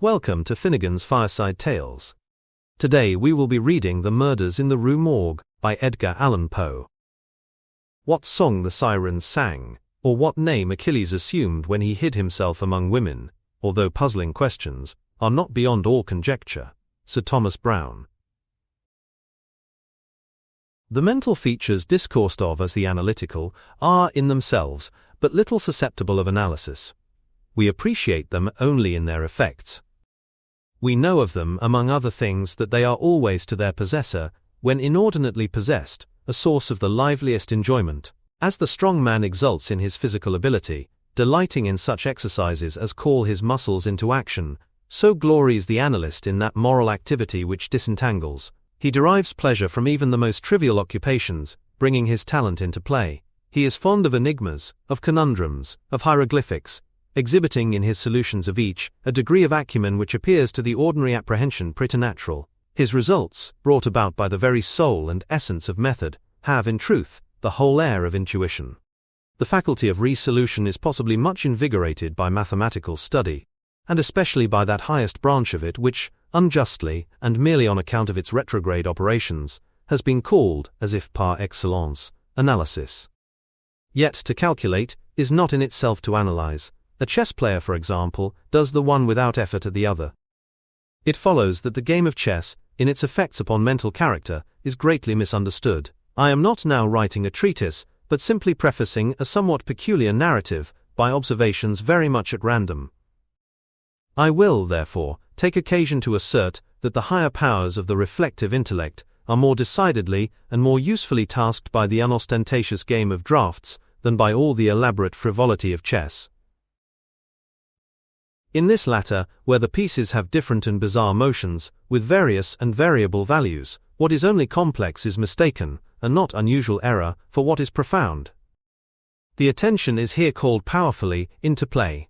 Welcome to Finnegan's Fireside Tales. Today we will be reading The Murders in the Rue Morgue by Edgar Allan Poe. What song the sirens sang, or what name Achilles assumed when he hid himself among women, although puzzling questions, are not beyond all conjecture. Sir Thomas Browne. The mental features discoursed of as the analytical are, in themselves, but little susceptible of analysis. We appreciate them only in their effects. We know of them, among other things, that they are always to their possessor, when inordinately possessed, a source of the liveliest enjoyment. As the strong man exults in his physical ability, delighting in such exercises as call his muscles into action, so glories the analyst in that moral activity which disentangles. He derives pleasure from even the most trivial occupations, bringing his talent into play. He is fond of enigmas, of conundrums, of hieroglyphics, exhibiting in his solutions of each a degree of acumen which appears to the ordinary apprehension preternatural. His results, brought about by the very soul and essence of method, have, in truth, the whole air of intuition. The faculty of re-solution is possibly much invigorated by mathematical study, and especially by that highest branch of it which, unjustly, and merely on account of its retrograde operations, has been called, as if par excellence, analysis. Yet to calculate is not in itself to analyze. A chess player, for example, does the one without effort at the other. It follows that the game of chess, in its effects upon mental character, is greatly misunderstood. I am not now writing a treatise, but simply prefacing a somewhat peculiar narrative by observations very much at random. I will, therefore, take occasion to assert that the higher powers of the reflective intellect are more decidedly and more usefully tasked by the unostentatious game of draughts than by all the elaborate frivolity of chess. In this latter, where the pieces have different and bizarre motions, with various and variable values, what is only complex is mistaken, and not unusual error, for what is profound. The attention is here called powerfully into play.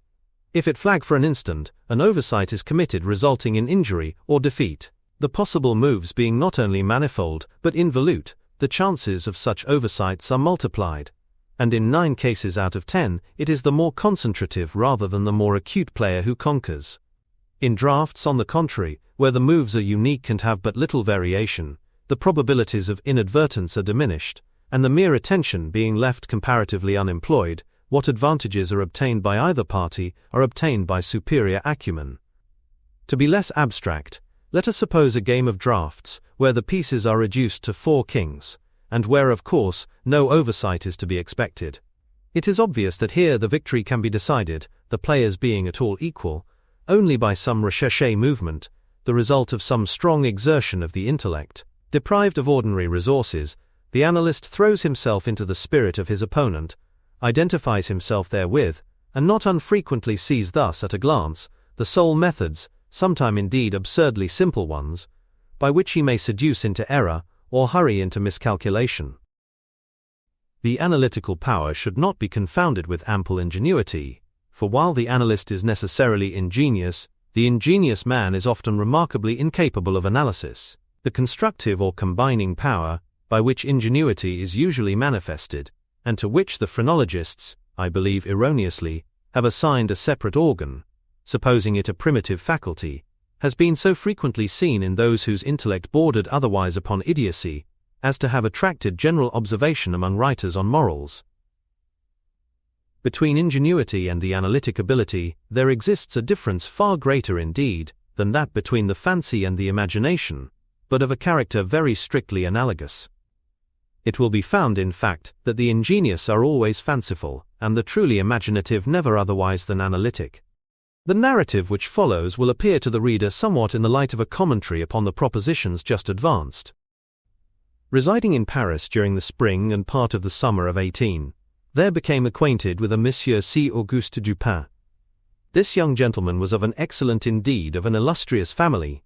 If it flag for an instant, an oversight is committed resulting in injury or defeat. The possible moves being not only manifold, but involute, the chances of such oversights are multiplied. And in 9 cases out of 10, it is the more concentrative rather than the more acute player who conquers. In drafts, on the contrary, where the moves are unique and have but little variation, the probabilities of inadvertence are diminished, and the mere attention being left comparatively unemployed, what advantages are obtained by either party are obtained by superior acumen. To be less abstract, let us suppose a game of drafts, where the pieces are reduced to 4 kings, and where, of course, no oversight is to be expected. It is obvious that here the victory can be decided, the players being at all equal, only by some recherché movement, the result of some strong exertion of the intellect. Deprived of ordinary resources, the analyst throws himself into the spirit of his opponent, identifies himself therewith, and not unfrequently sees thus at a glance the sole methods, sometime indeed absurdly simple ones, by which he may seduce into error or hurry into miscalculation. The analytical power should not be confounded with ample ingenuity, for while the analyst is necessarily ingenious, the ingenious man is often remarkably incapable of analysis. The constructive or combining power, by which ingenuity is usually manifested, and to which the phrenologists, I believe erroneously, have assigned a separate organ, supposing it a primitive faculty, has been so frequently seen in those whose intellect bordered otherwise upon idiocy, as to have attracted general observation among writers on morals. Between ingenuity and the analytic ability, there exists a difference far greater indeed than that between the fancy and the imagination, but of a character very strictly analogous. It will be found, in fact, that the ingenious are always fanciful, and the truly imaginative never otherwise than analytic. The narrative which follows will appear to the reader somewhat in the light of a commentary upon the propositions just advanced. Residing in Paris during the spring and part of the summer of 18, there became acquainted with a Monsieur C. Auguste Dupin. This young gentleman was of an excellent, indeed of an illustrious family,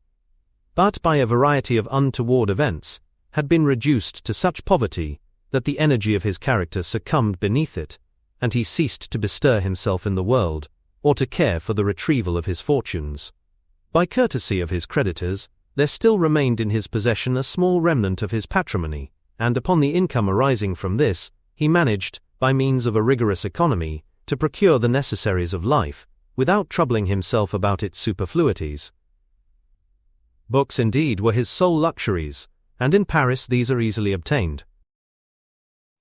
but by a variety of untoward events, had been reduced to such poverty that the energy of his character succumbed beneath it, and he ceased to bestir himself in the world, or to care for the retrieval of his fortunes. By courtesy of his creditors, there still remained in his possession a small remnant of his patrimony, and upon the income arising from this, he managed, by means of a rigorous economy, to procure the necessaries of life, without troubling himself about its superfluities. Books indeed were his sole luxuries, and in Paris these are easily obtained.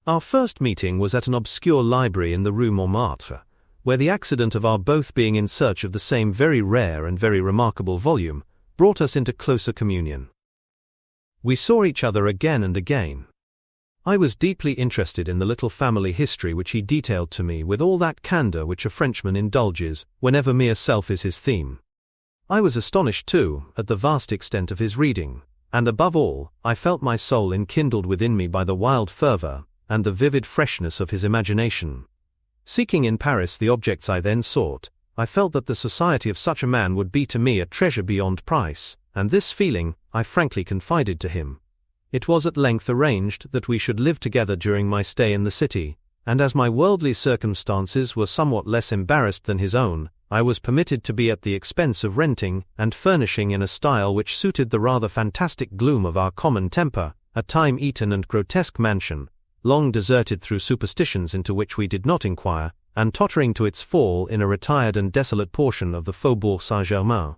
Our first meeting was at an obscure library in the Rue Montmartre, where the accident of our both being in search of the same very rare and very remarkable volume brought us into closer communion. We saw each other again and again. I was deeply interested in the little family history which he detailed to me with all that candor which a Frenchman indulges whenever mere self is his theme. I was astonished, too, at the vast extent of his reading, and above all, I felt my soul enkindled within me by the wild fervor and the vivid freshness of his imagination. Seeking in Paris the objects I then sought, I felt that the society of such a man would be to me a treasure beyond price, and this feeling I frankly confided to him. It was at length arranged that we should live together during my stay in the city, and as my worldly circumstances were somewhat less embarrassed than his own, I was permitted to be at the expense of renting and furnishing in a style which suited the rather fantastic gloom of our common temper, a time-eaten and grotesque mansion, long deserted through superstitions into which we did not inquire, and tottering to its fall in a retired and desolate portion of the Faubourg Saint-Germain.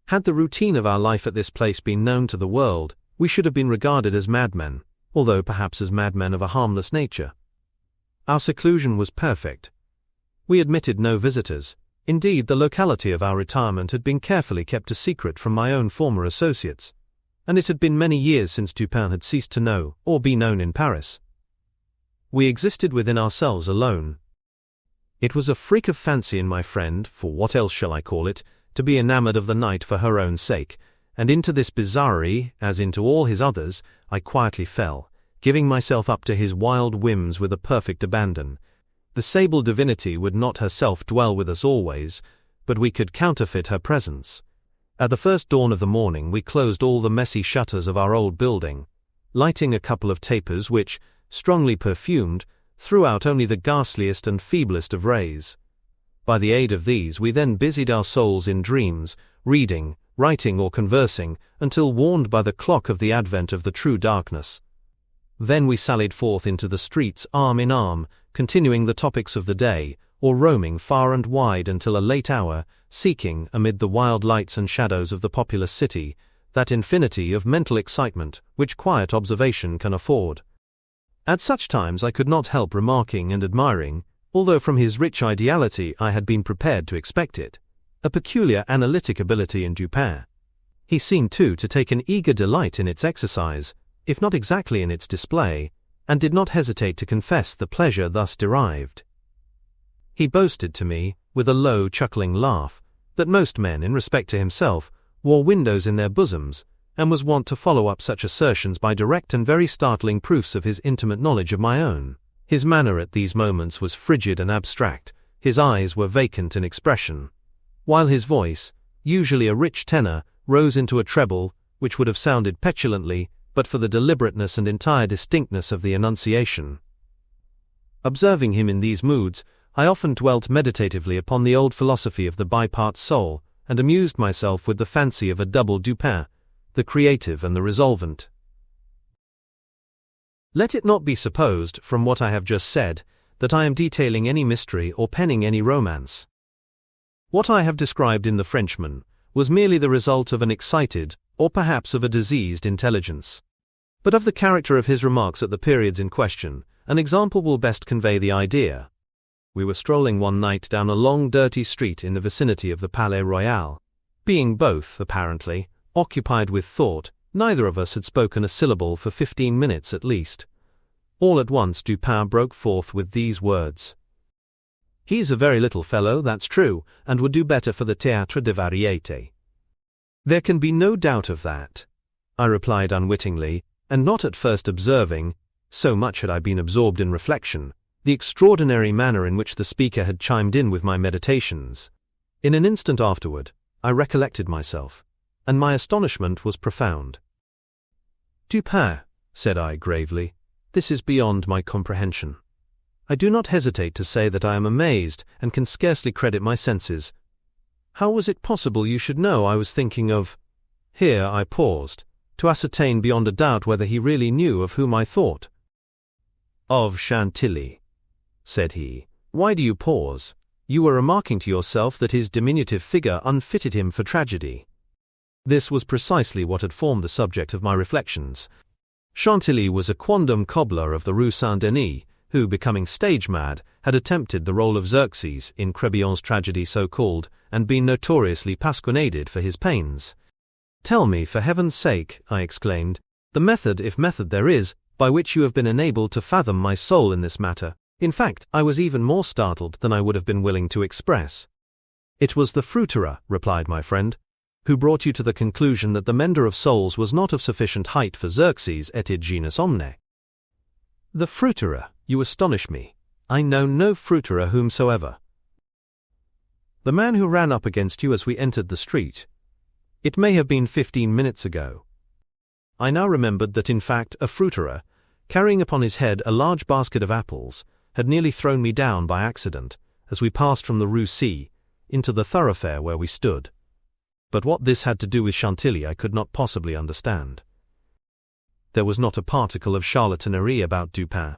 Had the routine of our life at this place been known to the world, we should have been regarded as madmen, although perhaps as madmen of a harmless nature. Our seclusion was perfect. We admitted no visitors. Indeed, the locality of our retirement had been carefully kept a secret from my own former associates, and it had been many years since Dupin had ceased to know or be known in Paris. We existed within ourselves alone. It was a freak of fancy in my friend, for what else shall I call it, to be enamored of the night for her own sake, and into this bizarrerie, as into all his others, I quietly fell, giving myself up to his wild whims with a perfect abandon. The sable divinity would not herself dwell with us always, but we could counterfeit her presence. At the first dawn of the morning we closed all the messy shutters of our old building, lighting a couple of tapers which, strongly perfumed, threw out only the ghastliest and feeblest of rays. By the aid of these we then busied our souls in dreams, reading, writing or conversing, until warned by the clock of the advent of the true darkness. Then we sallied forth into the streets arm in arm, continuing the topics of the day, or roaming far and wide until a late hour, seeking, amid the wild lights and shadows of the populous city, that infinity of mental excitement which quiet observation can afford. At such times I could not help remarking and admiring, although from his rich ideality I had been prepared to expect it, a peculiar analytic ability in Dupin. He seemed, too, to take an eager delight in its exercise, if not exactly in its display, and did not hesitate to confess the pleasure thus derived. He boasted to me, with a low, chuckling laugh, that most men, in respect to himself, wore windows in their bosoms, and was wont to follow up such assertions by direct and very startling proofs of his intimate knowledge of my own. His manner at these moments was frigid and abstract, his eyes were vacant in expression, while his voice, usually a rich tenor, rose into a treble, which would have sounded petulantly, but for the deliberateness and entire distinctness of the enunciation. Observing him in these moods, I often dwelt meditatively upon the old philosophy of the bipart soul, and amused myself with the fancy of a double Dupin, the creative and the resolvent. Let it not be supposed, from what I have just said, that I am detailing any mystery or penning any romance. What I have described in The Frenchman was merely the result of an excited, or perhaps of a diseased intelligence. But of the character of his remarks at the periods in question, an example will best convey the idea. We were strolling one night down a long dirty street in the vicinity of the Palais Royal. Being both, apparently, occupied with thought, neither of us had spoken a syllable for 15 minutes at least. All at once Dupin broke forth with these words. "He's a very little fellow, that's true, and would do better for the Théâtre des Variétés." "There can be no doubt of that," I replied unwittingly, and not at first observing, so much had I been absorbed in reflection, the extraordinary manner in which the speaker had chimed in with my meditations. In an instant afterward, I recollected myself, and my astonishment was profound. "Dupin," said I gravely, "this is beyond my comprehension. I do not hesitate to say that I am amazed and can scarcely credit my senses. How was it possible you should know I was thinking of—" Here I paused, to ascertain beyond a doubt whether he really knew of whom I thought. "Of Chantilly," said he. "Why do you pause? You were remarking to yourself that his diminutive figure unfitted him for tragedy. This was precisely what had formed the subject of my reflections. Chantilly was a quondam cobbler of the Rue Saint-Denis, who, becoming stage-mad, had attempted the role of Xerxes in Crébillon's tragedy so-called, and been notoriously pasquinaded for his pains. "Tell me, for heaven's sake," I exclaimed, "the method, if method there is, by which you have been enabled to fathom my soul in this matter." In fact, I was even more startled than I would have been willing to express. "It was the fruiterer," replied my friend, "who brought you to the conclusion that the mender of souls was not of sufficient height for Xerxes et id genus omne." "The fruiterer? You astonish me. I know no fruiterer whomsoever." "The man who ran up against you as we entered the street. It may have been 15 minutes ago." I now remembered that in fact a fruiterer, carrying upon his head a large basket of apples, had nearly thrown me down by accident, as we passed from the Rue C into the thoroughfare where we stood. But what this had to do with Chantilly I could not possibly understand. There was not a particle of charlatanerie about Dupin.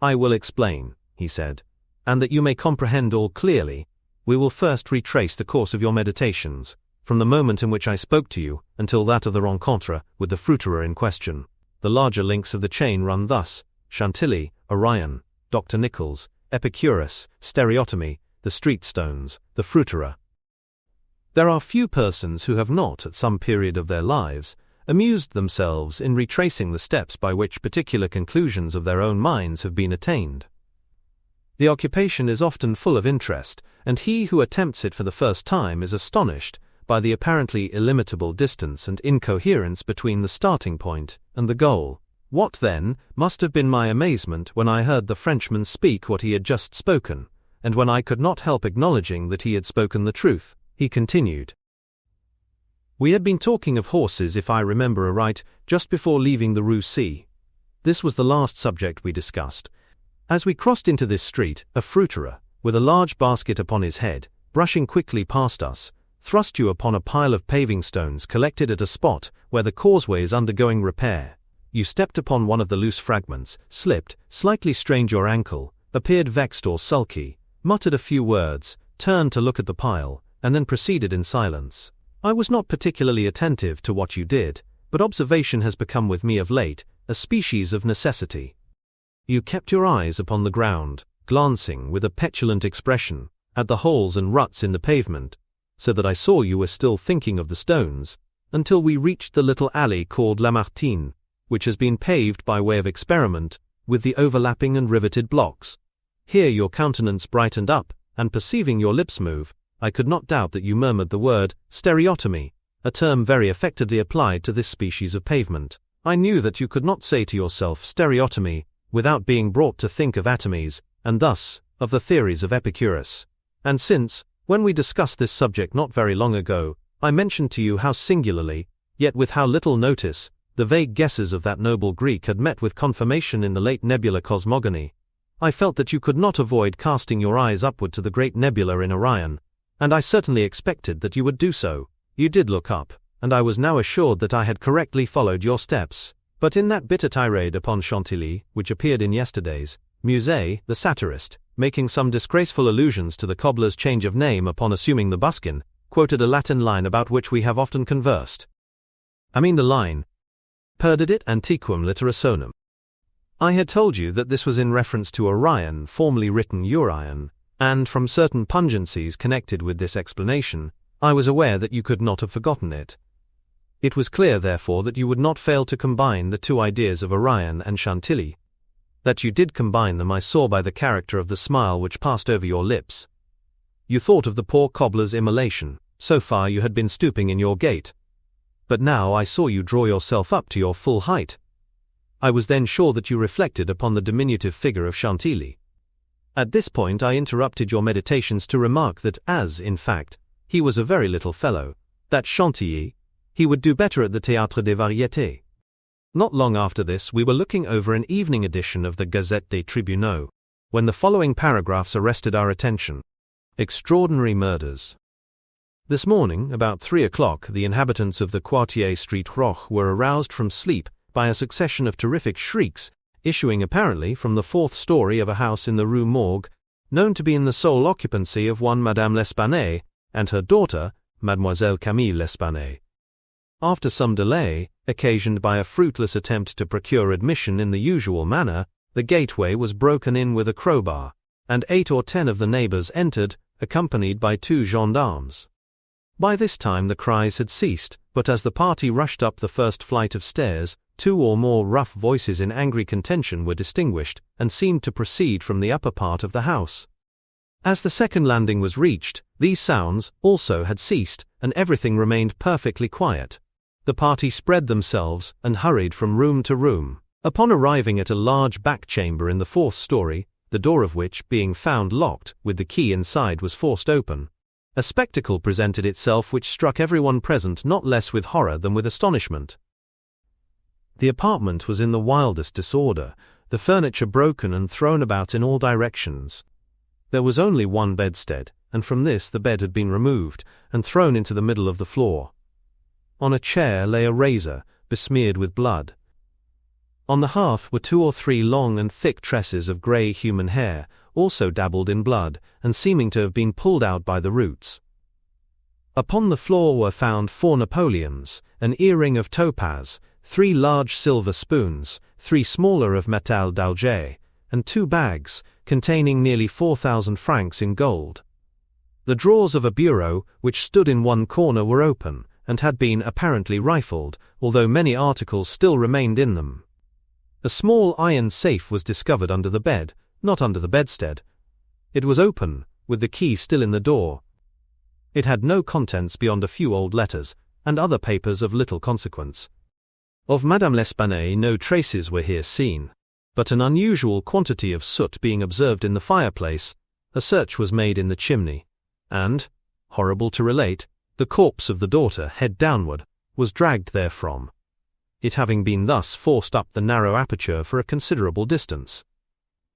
"I will explain," he said, "and that you may comprehend all clearly, we will first retrace the course of your meditations, from the moment in which I spoke to you until that of the rencontre with the fruiterer in question. The larger links of the chain run thus: Chantilly, Orion, Dr. Nichols, Epicurus, stereotomy, the street stones, the fruiterer. There are few persons who have not, at some period of their lives, amused themselves in retracing the steps by which particular conclusions of their own minds have been attained. The occupation is often full of interest, and he who attempts it for the first time is astonished by the apparently illimitable distance and incoherence between the starting point and the goal. What, then, must have been my amazement when I heard the Frenchman speak what he had just spoken, and when I could not help acknowledging that he had spoken the truth. He continued. "We had been talking of horses, if I remember aright, just before leaving the Rue C. This was the last subject we discussed. As we crossed into this street, a fruiterer, with a large basket upon his head, brushing quickly past us, thrust you upon a pile of paving stones collected at a spot where the causeway is undergoing repair. You stepped upon one of the loose fragments, slipped, slightly strained your ankle, appeared vexed or sulky, muttered a few words, turned to look at the pile, and then proceeded in silence. I was not particularly attentive to what you did, but observation has become with me of late a species of necessity. You kept your eyes upon the ground, glancing with a petulant expression at the holes and ruts in the pavement, so that I saw you were still thinking of the stones, until we reached the little alley called Lamartine, which has been paved by way of experiment with the overlapping and riveted blocks. Here your countenance brightened up, and perceiving your lips move, I could not doubt that you murmured the word stereotomy, a term very affectedly applied to this species of pavement. I knew that you could not say to yourself stereotomy without being brought to think of atomies, and thus of the theories of Epicurus. And since, when we discussed this subject not very long ago, I mentioned to you how singularly, yet with how little notice, the vague guesses of that noble Greek had met with confirmation in the late nebular cosmogony, I felt that you could not avoid casting your eyes upward to the great nebula in Orion, and I certainly expected that you would do so. You did look up, and I was now assured that I had correctly followed your steps. But in that bitter tirade upon Chantilly, which appeared in yesterday's Musée, the satirist, making some disgraceful allusions to the cobbler's change of name upon assuming the buskin, quoted a Latin line about which we have often conversed. I mean the line, perdidit antiquum litera sonum. I had told you that this was in reference to Orion, formerly written Urion, and from certain pungencies connected with this explanation, I was aware that you could not have forgotten it. It was clear, therefore, that you would not fail to combine the two ideas of Orion and Chantilly. That you did combine them I saw by the character of the smile which passed over your lips. You thought of the poor cobbler's immolation. So far you had been stooping in your gait. But now I saw you draw yourself up to your full height. I was then sure that you reflected upon the diminutive figure of Chantilly. At this point I interrupted your meditations to remark that as, in fact, he was a very little fellow, that Chantilly, he would do better at the Théâtre des Variétés. Not long after this we were looking over an evening edition of the Gazette des Tribunaux, when the following paragraphs arrested our attention. Extraordinary murders. This morning, about 3 o'clock, the inhabitants of the Quartier Street Roche were aroused from sleep by a succession of terrific shrieks, issuing apparently from the 4th story of a house in the Rue Morgue, known to be in the sole occupancy of one Madame L'Espanaye and her daughter, Mademoiselle Camille L'Espanaye. After some delay, occasioned by a fruitless attempt to procure admission in the usual manner, the gateway was broken in with a crowbar, and 8 or 10 of the neighbors entered, accompanied by 2 gendarmes. By this time the cries had ceased, but as the party rushed up the first flight of stairs, 2 or more rough voices in angry contention were distinguished, and seemed to proceed from the upper part of the house. As the second landing was reached, these sounds also had ceased, and everything remained perfectly quiet. The party spread themselves and hurried from room to room. Upon arriving at a large back chamber in the 4th story, the door of which, being found locked, with the key inside, was forced open, a spectacle presented itself which struck everyone present not less with horror than with astonishment. The apartment was in the wildest disorder, the furniture broken and thrown about in all directions. There was only one bedstead, and from this the bed had been removed and thrown into the middle of the floor. On a chair lay a razor, besmeared with blood. On the hearth were 2 or 3 long and thick tresses of grey human hair, also dabbled in blood, and seeming to have been pulled out by the roots. Upon the floor were found 4 napoleons, an earring of topaz, 3 large silver spoons, 3 smaller of métal d'Alger, and 2 bags, containing nearly 4,000 francs in gold. The drawers of a bureau, which stood in one corner, were open, and had been apparently rifled, although many articles still remained in them. A small iron safe was discovered under the bed, not under the bedstead. It was open, with the key still in the door. It had no contents beyond a few old letters, and other papers of little consequence. Of Madame L'Espanaye no traces were here seen, but an unusual quantity of soot being observed in the fireplace, a search was made in the chimney, and, horrible to relate, the corpse of the daughter, head downward, was dragged therefrom, it having been thus forced up the narrow aperture for a considerable distance.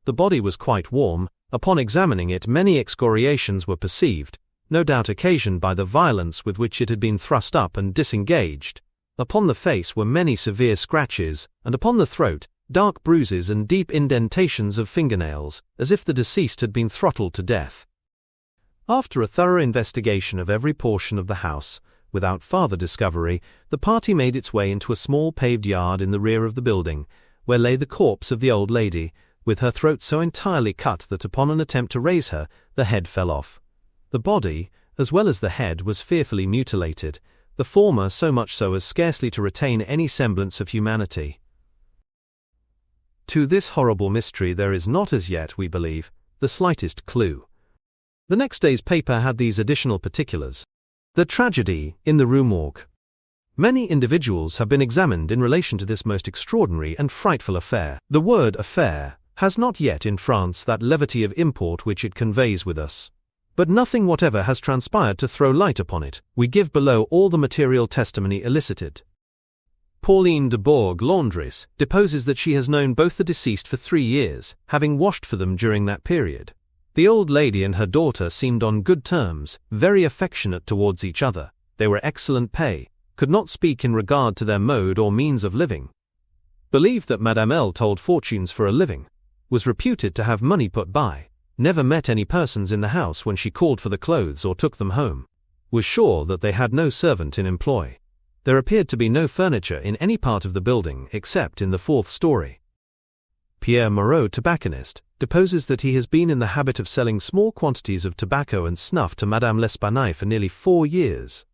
The body was quite warm. Upon examining it, many excoriations were perceived, no doubt occasioned by the violence with which it had been thrust up and disengaged. Upon the face were many severe scratches, and upon the throat, dark bruises and deep indentations of fingernails, as if the deceased had been throttled to death. After a thorough investigation of every portion of the house, without farther discovery, the party made its way into a small paved yard in the rear of the building, where lay the corpse of the old lady, with her throat so entirely cut that upon an attempt to raise her, the head fell off. The body, as well as the head, was fearfully mutilated, the former so much so as scarcely to retain any semblance of humanity. To this horrible mystery there is not as yet, we believe, the slightest clue. The next day's paper had these additional particulars. The tragedy in the Rue Morgue. Many individuals have been examined in relation to this most extraordinary and frightful affair. The word affair has not yet in France that levity of import which it conveys with us. But nothing whatever has transpired to throw light upon it. We give below all the material testimony elicited. Pauline de Bourg, laundress, deposes that she has known both the deceased for 3 years, having washed for them during that period. The old lady and her daughter seemed on good terms, very affectionate towards each other. They were excellent pay, could not speak in regard to their mode or means of living. Believed that Madame L told fortunes for a living. Was reputed to have money put by. Never met any persons in the house when she called for the clothes or took them home. Was sure that they had no servant in employ. There appeared to be no furniture in any part of the building except in the 4th story. Pierre Moreau, tobacconist, deposes that he has been in the habit of selling small quantities of tobacco and snuff to Madame L'Espanaye for nearly 4 years.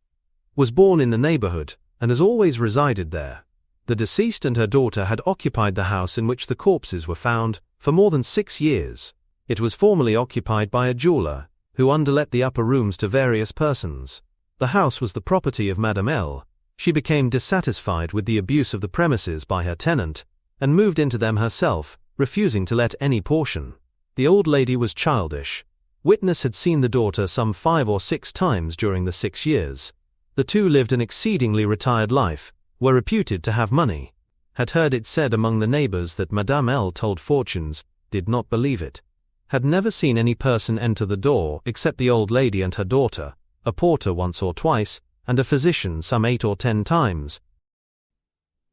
Was born in the neighborhood, and has always resided there. The deceased and her daughter had occupied the house in which the corpses were found, for more than 6 years. It was formerly occupied by a jeweler, who underlet the upper rooms to various persons. The house was the property of Madame L. She became dissatisfied with the abuse of the premises by her tenant, and moved into them herself, refusing to let any portion. The old lady was childish. Witness had seen the daughter some 5 or 6 times during the 6 years. The two lived an exceedingly retired life, were reputed to have money. Had heard it said among the neighbors that Madame L told fortunes, did not believe it. Had never seen any person enter the door except the old lady and her daughter, a porter once or twice, and a physician some 8 or 10 times.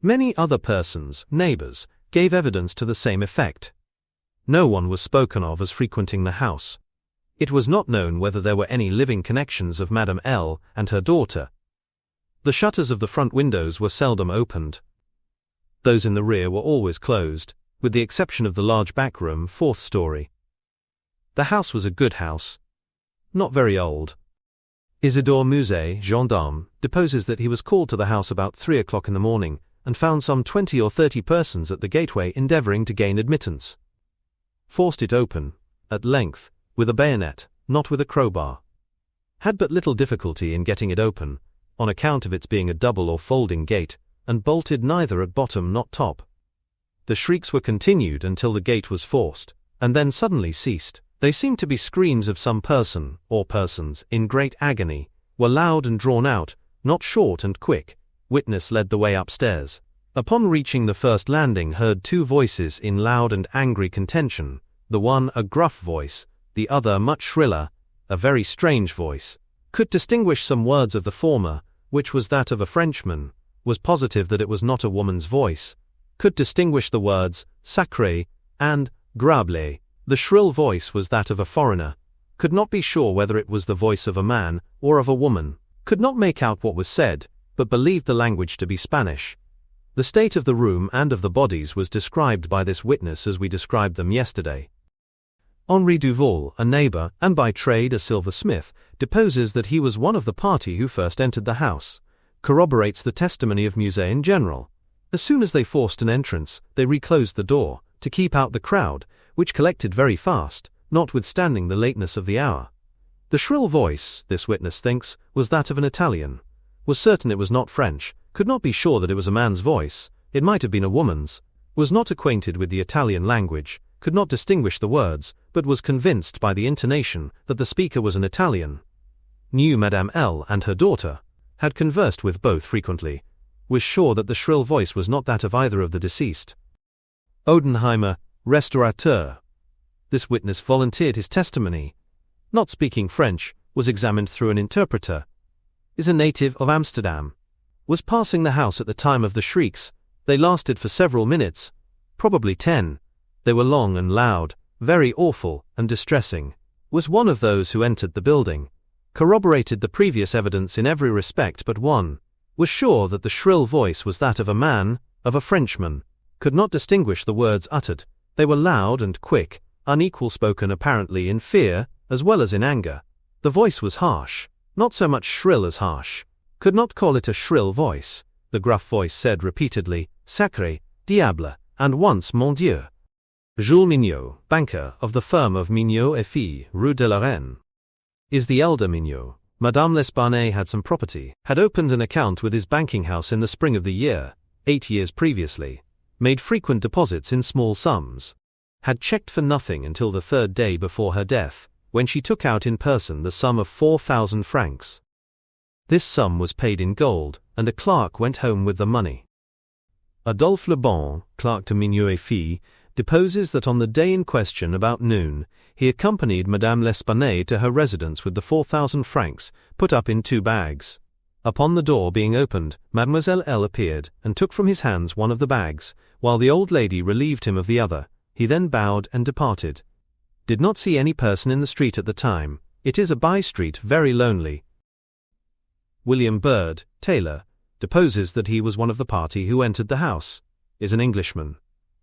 Many other persons, neighbors, gave evidence to the same effect. No one was spoken of as frequenting the house. It was not known whether there were any living connections of Madame L. and her daughter. The shutters of the front windows were seldom opened. Those in the rear were always closed, with the exception of the large back room, 4th story. The house was a good house. Not very old. Isidore Musset, gendarme, deposes that he was called to the house about 3 o'clock in the morning, and found some 20 or 30 persons at the gateway endeavoring to gain admittance. Forced it open, at length, with a bayonet, not with a crowbar. Had but little difficulty in getting it open, on account of its being a double or folding gate, and bolted neither at bottom nor top. The shrieks were continued until the gate was forced, and then suddenly ceased. They seemed to be screams of some person, or persons, in great agony, were loud and drawn out, not short and quick. Witness led the way upstairs. Upon reaching the first landing, heard 2 voices in loud and angry contention, the one a gruff voice, the other much shriller, a very strange voice. Could distinguish some words of the former, which was that of a Frenchman, was positive that it was not a woman's voice. Could distinguish the words sacré and grable. The shrill voice was that of a foreigner. Could not be sure whether it was the voice of a man or of a woman. Could not make out what was said, but believed the language to be Spanish. The state of the room and of the bodies was described by this witness as we described them yesterday. Henri Duval, a neighbor, and by trade a silversmith, deposes that he was one of the party who first entered the house. Corroborates the testimony of Musset in general. As soon as they forced an entrance, they reclosed the door, to keep out the crowd, which collected very fast, notwithstanding the lateness of the hour. The shrill voice, this witness thinks, was that of an Italian. Was certain it was not French, could not be sure that it was a man's voice, it might have been a woman's. Was not acquainted with the Italian language, could not distinguish the words, but was convinced by the intonation that the speaker was an Italian. Knew Madame L. and her daughter. Had conversed with both frequently. Was sure that the shrill voice was not that of either of the deceased. Odenheimer, restaurateur. This witness volunteered his testimony. Not speaking French, was examined through an interpreter. Is a native of Amsterdam. Was passing the house at the time of the shrieks. They lasted for several minutes, probably 10. They were long and loud, very awful and distressing. Was one of those who entered the building. Corroborated the previous evidence in every respect but one. Was sure that the shrill voice was that of a man, of a Frenchman. Could not distinguish the words uttered. They were loud and quick, unequal, spoken apparently in fear as well as in anger. The voice was harsh, not so much shrill as harsh. Could not call it a shrill voice. The gruff voice said repeatedly, Sacré, diable, and once Mon Dieu. Jules Mignot, banker of the firm of Mignot et Filles, Rue de la Reine. Is the elder Mignot. Madame L'Espanaye had some property, had opened an account with his banking house in the spring of the year, 8 years previously, made frequent deposits in small sums. Had checked for nothing until the 3rd day before her death, when she took out in person the sum of 4,000 francs. This sum was paid in gold, and a clerk went home with the money. Adolphe Lebon, clerk to Mignot et Filles, deposes that on the day in question about noon, he accompanied Madame L'Espanaye to her residence with the 4,000 francs, put up in 2 bags. Upon the door being opened, Mademoiselle L. appeared, and took from his hands one of the bags, while the old lady relieved him of the other. He then bowed and departed. Did not see any person in the street at the time. It is a by-street, very lonely. William Bird, tailor, deposes that he was one of the party who entered the house. Is an Englishman.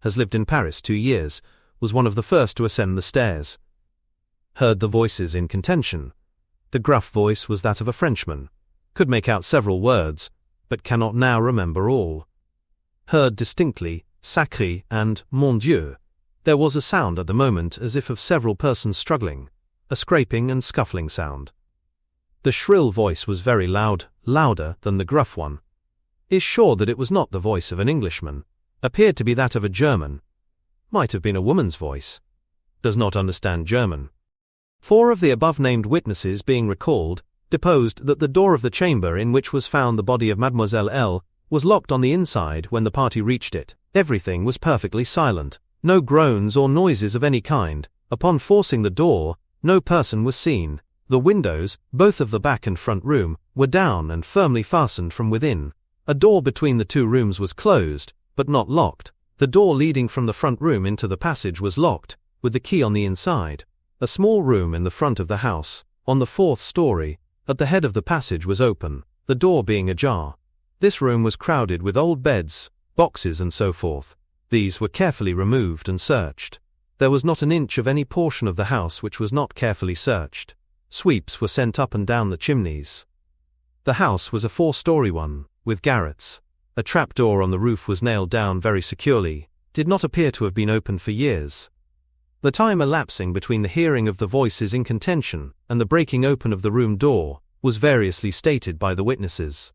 Has lived in Paris 2 years, was one of the first to ascend the stairs. Heard the voices in contention. The gruff voice was that of a Frenchman. Could make out several words, but cannot now remember all. Heard distinctly, Sacré and Mon Dieu. There was a sound at the moment as if of several persons struggling, a scraping and scuffling sound. The shrill voice was very loud, louder than the gruff one. Is sure that it was not the voice of an Englishman. Appeared to be that of a German. Might have been a woman's voice. Does not understand German. 4 of the above-named witnesses being recalled, deposed that the door of the chamber in which was found the body of Mademoiselle L. was locked on the inside when the party reached it. Everything was perfectly silent. No groans or noises of any kind. Upon forcing the door, no person was seen. The windows, both of the back and front room, were down and firmly fastened from within. A door between the 2 rooms was closed, but not locked. The door leading from the front room into the passage was locked, with the key on the inside. A small room in the front of the house, on the 4th story, at the head of the passage was open, the door being ajar. This room was crowded with old beds, boxes and so forth. These were carefully removed and searched. There was not an inch of any portion of the house which was not carefully searched. Sweeps were sent up and down the chimneys. The house was a 4-story one, with garrets. A trapdoor on the roof was nailed down very securely, did not appear to have been opened for years. The time elapsing between the hearing of the voices in contention and the breaking open of the room door was variously stated by the witnesses.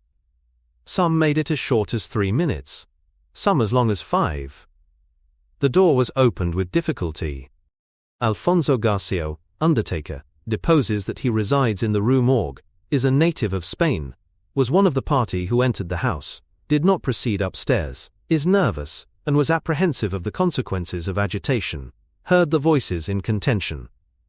Some made it as short as 3 minutes, some as long as 5. The door was opened with difficulty. Alfonso Garcia, undertaker, deposes that he resides in the Rue Morgue, is a native of Spain, was one of the party who entered the house, did not proceed upstairs, is nervous, and was apprehensive of the consequences of agitation, heard the voices in contention.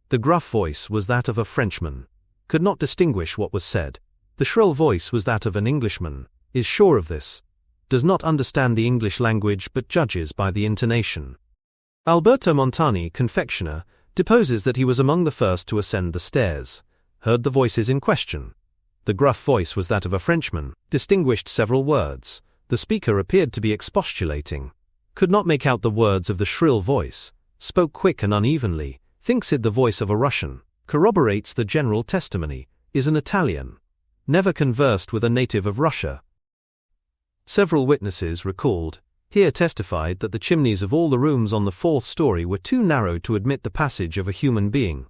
The gruff voice was that of a Frenchman, could not distinguish what was said. The shrill voice was that of an Englishman, is sure of this, does not understand the English language but judges by the intonation. Alberto Montani, confectioner, deposes that he was among the first to ascend the stairs, heard the voices in question. The gruff voice was that of a Frenchman, distinguished several words. The speaker appeared to be expostulating, could not make out the words of the shrill voice, spoke quick and unevenly, thinks it the voice of a Russian, corroborates the general testimony, is an Italian, never conversed with a native of Russia. Several witnesses recalled, here testified that the chimneys of all the rooms on the 4th story were too narrow to admit the passage of a human being.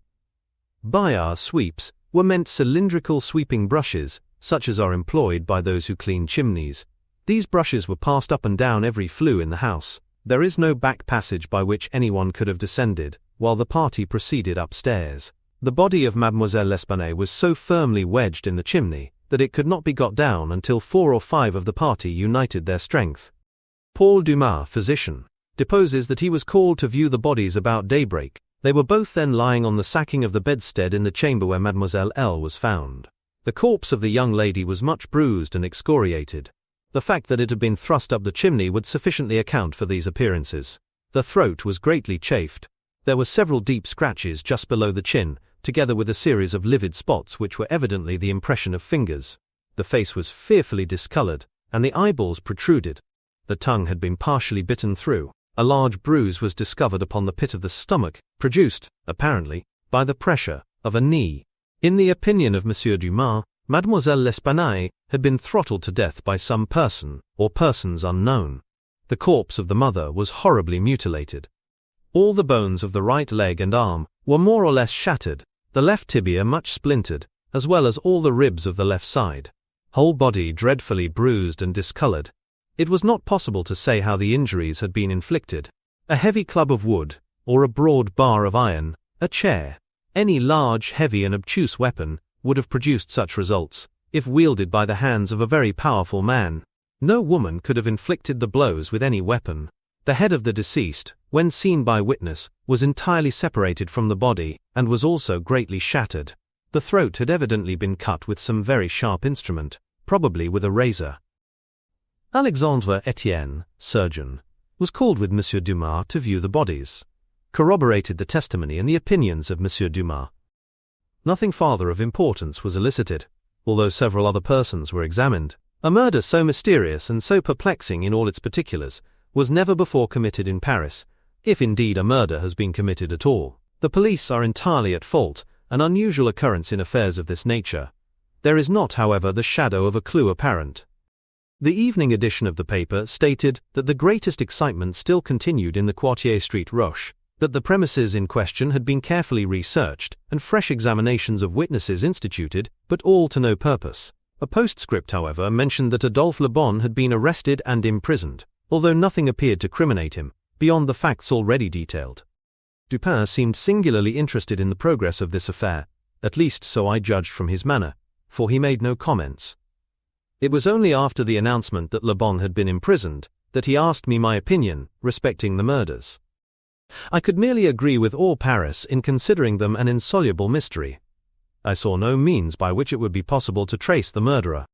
By our sweeps were meant cylindrical sweeping brushes, such as are employed by those who clean chimneys. These brushes were passed up and down every flue in the house. There is no back passage by which anyone could have descended, while the party proceeded upstairs. The body of Mademoiselle L'Espanaye was so firmly wedged in the chimney that it could not be got down until 4 or 5 of the party united their strength. Paul Dumas, physician, deposes that he was called to view the bodies about daybreak. They were both then lying on the sacking of the bedstead in the chamber where Mademoiselle L. was found. The corpse of the young lady was much bruised and excoriated. The fact that it had been thrust up the chimney would sufficiently account for these appearances. The throat was greatly chafed. There were several deep scratches just below the chin, together with a series of livid spots which were evidently the impression of fingers. The face was fearfully discolored, and the eyeballs protruded. The tongue had been partially bitten through. A large bruise was discovered upon the pit of the stomach, produced, apparently, by the pressure of a knee. In the opinion of M. Dumas, Mademoiselle L'Espanaye had been throttled to death by some person, or persons unknown. The corpse of the mother was horribly mutilated. All the bones of the right leg and arm were more or less shattered, the left tibia much splintered, as well as all the ribs of the left side. Whole body dreadfully bruised and discolored. It was not possible to say how the injuries had been inflicted. A heavy club of wood, or a broad bar of iron, a chair, any large, heavy and obtuse weapon, would have produced such results, if wielded by the hands of a very powerful man. No woman could have inflicted the blows with any weapon. The head of the deceased, when seen by witness, was entirely separated from the body, and was also greatly shattered. The throat had evidently been cut with some very sharp instrument, probably with a razor. Alexandre Etienne, surgeon, was called with M. Dumas to view the bodies, corroborated the testimony and the opinions of M. Dumas. Nothing farther of importance was elicited, although several other persons were examined. A murder so mysterious and so perplexing in all its particulars was never before committed in Paris, if indeed a murder has been committed at all. The police are entirely at fault, an unusual occurrence in affairs of this nature. There is not, however, the shadow of a clue apparent. The evening edition of the paper stated that the greatest excitement still continued in the Quartier Street Roche, that the premises in question had been carefully researched and fresh examinations of witnesses instituted, but all to no purpose. A postscript, however, mentioned that Adolphe Le Bon had been arrested and imprisoned, although nothing appeared to criminate him, beyond the facts already detailed. Dupin seemed singularly interested in the progress of this affair, at least so I judged from his manner, for he made no comments. It was only after the announcement that Le Bon had been imprisoned that he asked me my opinion respecting the murders. I could merely agree with all Paris in considering them an insoluble mystery. I saw no means by which it would be possible to trace the murderer.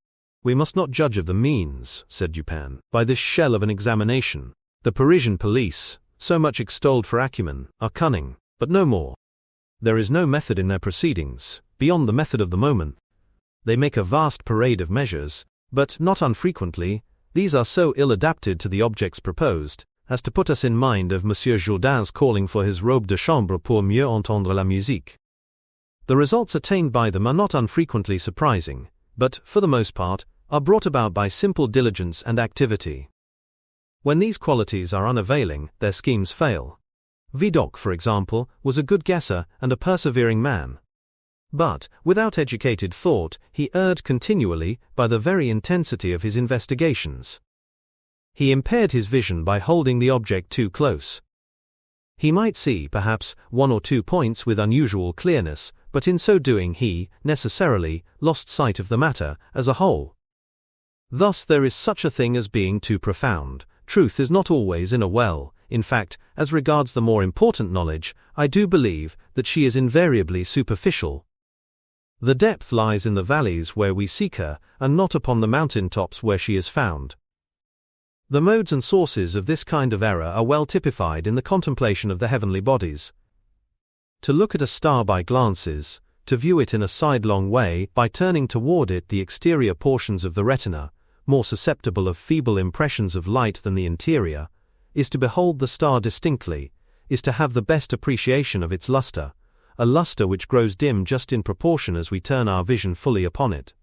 We must not judge of the means, said Dupin, by this shell of an examination. The Parisian police, so much extolled for acumen, are cunning, but no more. There is no method in their proceedings, beyond the method of the moment. They make a vast parade of measures, but, not unfrequently, these are so ill adapted to the objects proposed, as to put us in mind of Monsieur Jourdain's calling for his robe de chambre pour mieux entendre la musique. The results attained by them are not unfrequently surprising, but, for the most part, are brought about by simple diligence and activity. When these qualities are unavailing, their schemes fail. Vidocq, for example, was a good guesser and a persevering man. But, without educated thought, he erred continually by the very intensity of his investigations. He impaired his vision by holding the object too close. He might see, perhaps, 1 or 2 points with unusual clearness, but in so doing he, necessarily, lost sight of the matter as a whole. Thus there is such a thing as being too profound. Truth is not always in a well. In fact, as regards the more important knowledge, I do believe that she is invariably superficial. The depth lies in the valleys where we seek her, and not upon the mountain tops where she is found. The modes and sources of this kind of error are well typified in the contemplation of the heavenly bodies. To look at a star by glances, to view it in a sidelong way by turning toward it the exterior portions of the retina, more susceptible of feeble impressions of light than the interior, is to behold the star distinctly, is to have the best appreciation of its luster, a luster which grows dim just in proportion as we turn our vision fully upon it.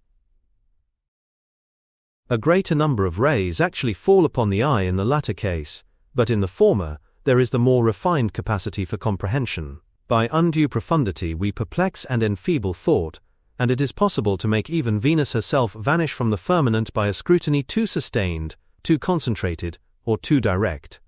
A greater number of rays actually fall upon the eye in the latter case, but in the former, there is the more refined capacity for comprehension. By undue profundity we perplex and enfeeble thought, and it is possible to make even Venus herself vanish from the firmament by a scrutiny too sustained, too concentrated, or too direct.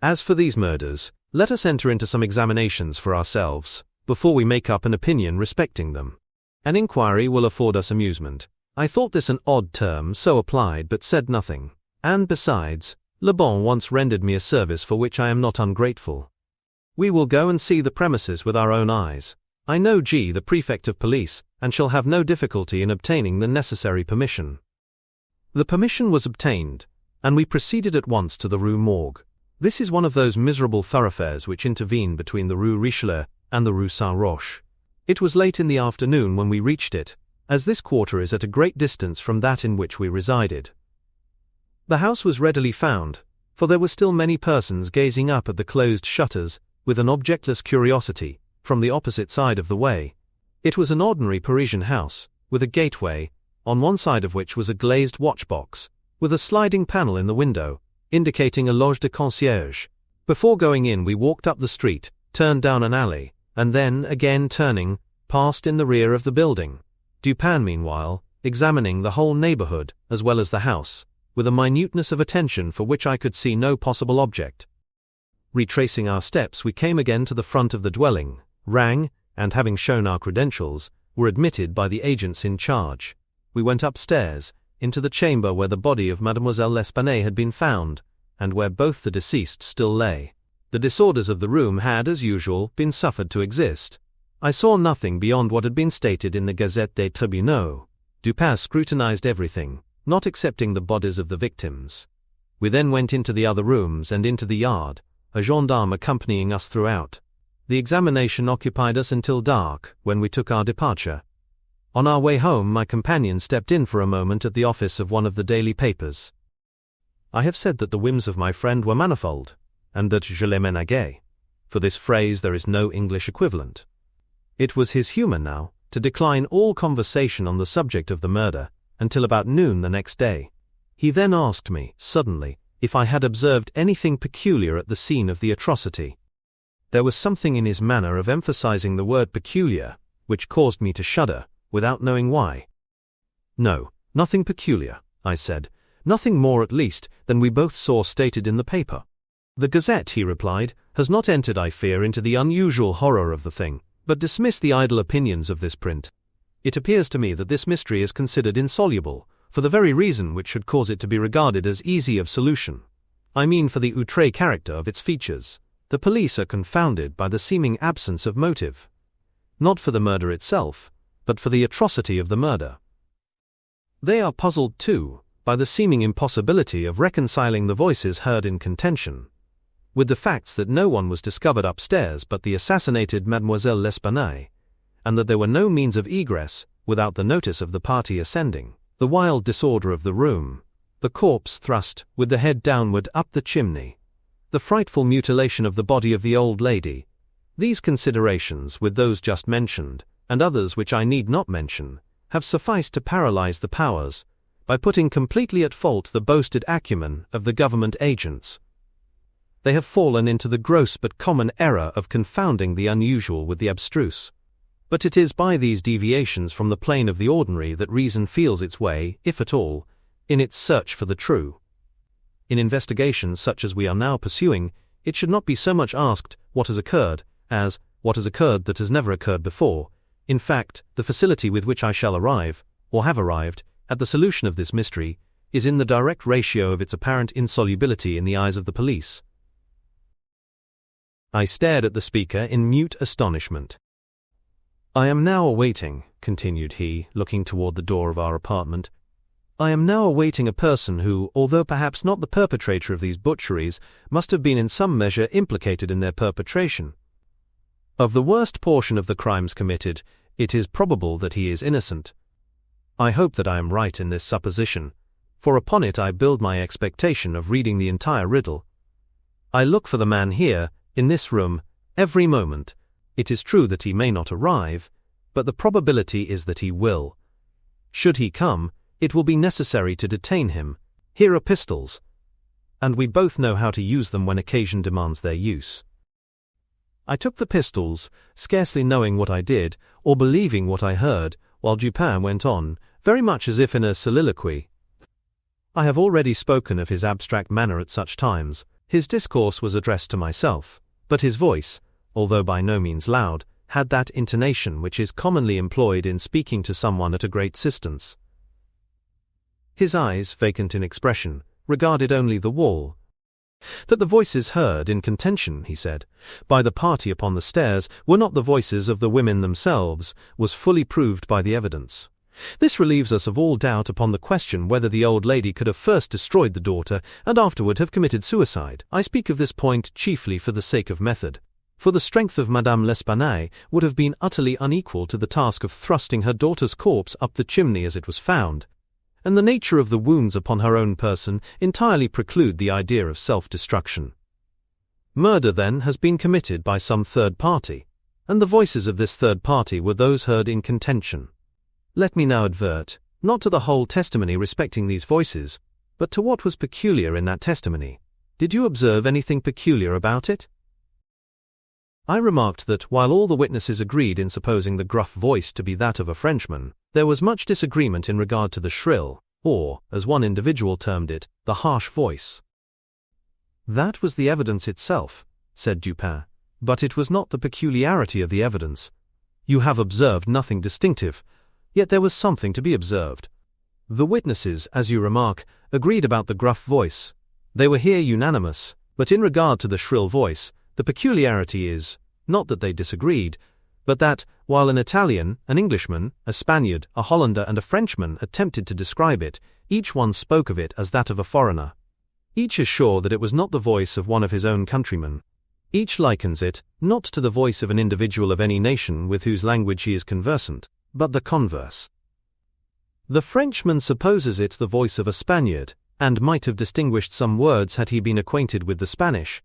As for these murders, let us enter into some examinations for ourselves, before we make up an opinion respecting them. An inquiry will afford us amusement. I thought this an odd term, so applied, but said nothing. And besides, Le Bon once rendered me a service for which I am not ungrateful. We will go and see the premises with our own eyes. I know G, the prefect of police, and shall have no difficulty in obtaining the necessary permission. The permission was obtained, and we proceeded at once to the Rue Morgue. This is one of those miserable thoroughfares which intervene between the Rue Richelieu and the Rue Saint-Roch. It was late in the afternoon when we reached it, as this quarter is at a great distance from that in which we resided. The house was readily found, for there were still many persons gazing up at the closed shutters, with an objectless curiosity, from the opposite side of the way. It was an ordinary Parisian house, with a gateway, on one side of which was a glazed watchbox, with a sliding panel in the window, indicating a loge de concierge. Before going in we walked up the street, turned down an alley, and then, again turning, passed in the rear of the building. Dupin, meanwhile, examining the whole neighborhood, as well as the house, with a minuteness of attention for which I could see no possible object. Retracing our steps we came again to the front of the dwelling, rang, and having shown our credentials, were admitted by the agents in charge. We went upstairs, into the chamber where the body of Mademoiselle L'Espanaye had been found, and where both the deceased still lay. The disorders of the room had, as usual, been suffered to exist. I saw nothing beyond what had been stated in the Gazette des Tribunaux. Dupin scrutinized everything, not excepting the bodies of the victims. We then went into the other rooms and into the yard, a gendarme accompanying us throughout. The examination occupied us until dark, when we took our departure. On our way home my companion stepped in for a moment at the office of one of the daily papers. I have said that the whims of my friend were manifold, and that je les ménageais. For this phrase there is no English equivalent. It was his humor now to decline all conversation on the subject of the murder, until about noon the next day. He then asked me, suddenly, if I had observed anything peculiar at the scene of the atrocity. There was something in his manner of emphasizing the word peculiar, which caused me to shudder, without knowing why. No, nothing peculiar, I said, nothing more at least than we both saw stated in the paper. The Gazette, he replied, has not entered, I fear, into the unusual horror of the thing, but dismiss the idle opinions of this print. It appears to me that this mystery is considered insoluble, for the very reason which should cause it to be regarded as easy of solution. I mean for the outré character of its features. The police are confounded by the seeming absence of motive. Not for the murder itself, but for the atrocity of the murder. They are puzzled, too, by the seeming impossibility of reconciling the voices heard in contention. with the facts that no one was discovered upstairs but the assassinated Mademoiselle L'Espanaye, and that there were no means of egress without the notice of the party ascending, the wild disorder of the room, the corpse thrust with the head downward up the chimney, the frightful mutilation of the body of the old lady, these considerations, with those just mentioned, and others which I need not mention, have sufficed to paralyze the powers, by putting completely at fault the boasted acumen of the government agents. They have fallen into the gross but common error of confounding the unusual with the abstruse. But it is by these deviations from the plane of the ordinary that reason feels its way, if at all, in its search for the true. In investigations such as we are now pursuing, it should not be so much asked what has occurred, as what has occurred that has never occurred before. In fact, the facility with which I shall arrive, or have arrived, at the solution of this mystery, is in the direct ratio of its apparent insolubility in the eyes of the police. I stared at the speaker in mute astonishment. I am now awaiting, continued he, looking toward the door of our apartment, I am now awaiting a person who, although perhaps not the perpetrator of these butcheries, must have been in some measure implicated in their perpetration. Of the worst portion of the crimes committed, it is probable that he is innocent. I hope that I am right in this supposition, for upon it I build my expectation of reading the entire riddle. I look for the man here, in this room, every moment. It is true that he may not arrive, but the probability is that he will. Should he come, it will be necessary to detain him. Here are pistols, and we both know how to use them when occasion demands their use. I took the pistols, scarcely knowing what I did, or believing what I heard, while Dupin went on, very much as if in a soliloquy. I have already spoken of his abstract manner at such times. His discourse was addressed to myself, but his voice, although by no means loud, had that intonation which is commonly employed in speaking to someone at a great distance. His eyes, vacant in expression, regarded only the wall. That the voices heard in contention, he said, by the party upon the stairs were not the voices of the women themselves, was fully proved by the evidence. This relieves us of all doubt upon the question whether the old lady could have first destroyed the daughter and afterward have committed suicide. I speak of this point chiefly for the sake of method, for the strength of Madame L'Espanaye would have been utterly unequal to the task of thrusting her daughter's corpse up the chimney as it was found, and the nature of the wounds upon her own person entirely preclude the idea of self-destruction. Murder, then, has been committed by some third party, and the voices of this third party were those heard in contention. Let me now advert, not to the whole testimony respecting these voices, but to what was peculiar in that testimony. Did you observe anything peculiar about it? I remarked that, while all the witnesses agreed in supposing the gruff voice to be that of a Frenchman, there was much disagreement in regard to the shrill, or, as one individual termed it, the harsh voice. That was the evidence itself, said Dupin, but it was not the peculiarity of the evidence. You have observed nothing distinctive, yet there was something to be observed. The witnesses, as you remark, agreed about the gruff voice. They were here unanimous, but in regard to the shrill voice, the peculiarity is, not that they disagreed, but that, while an Italian, an Englishman, a Spaniard, a Hollander and a Frenchman attempted to describe it, each one spoke of it as that of a foreigner. Each is sure that it was not the voice of one of his own countrymen. Each likens it, not to the voice of an individual of any nation with whose language he is conversant, but the converse. The Frenchman supposes it the voice of a Spaniard, and might have distinguished some words had he been acquainted with the Spanish.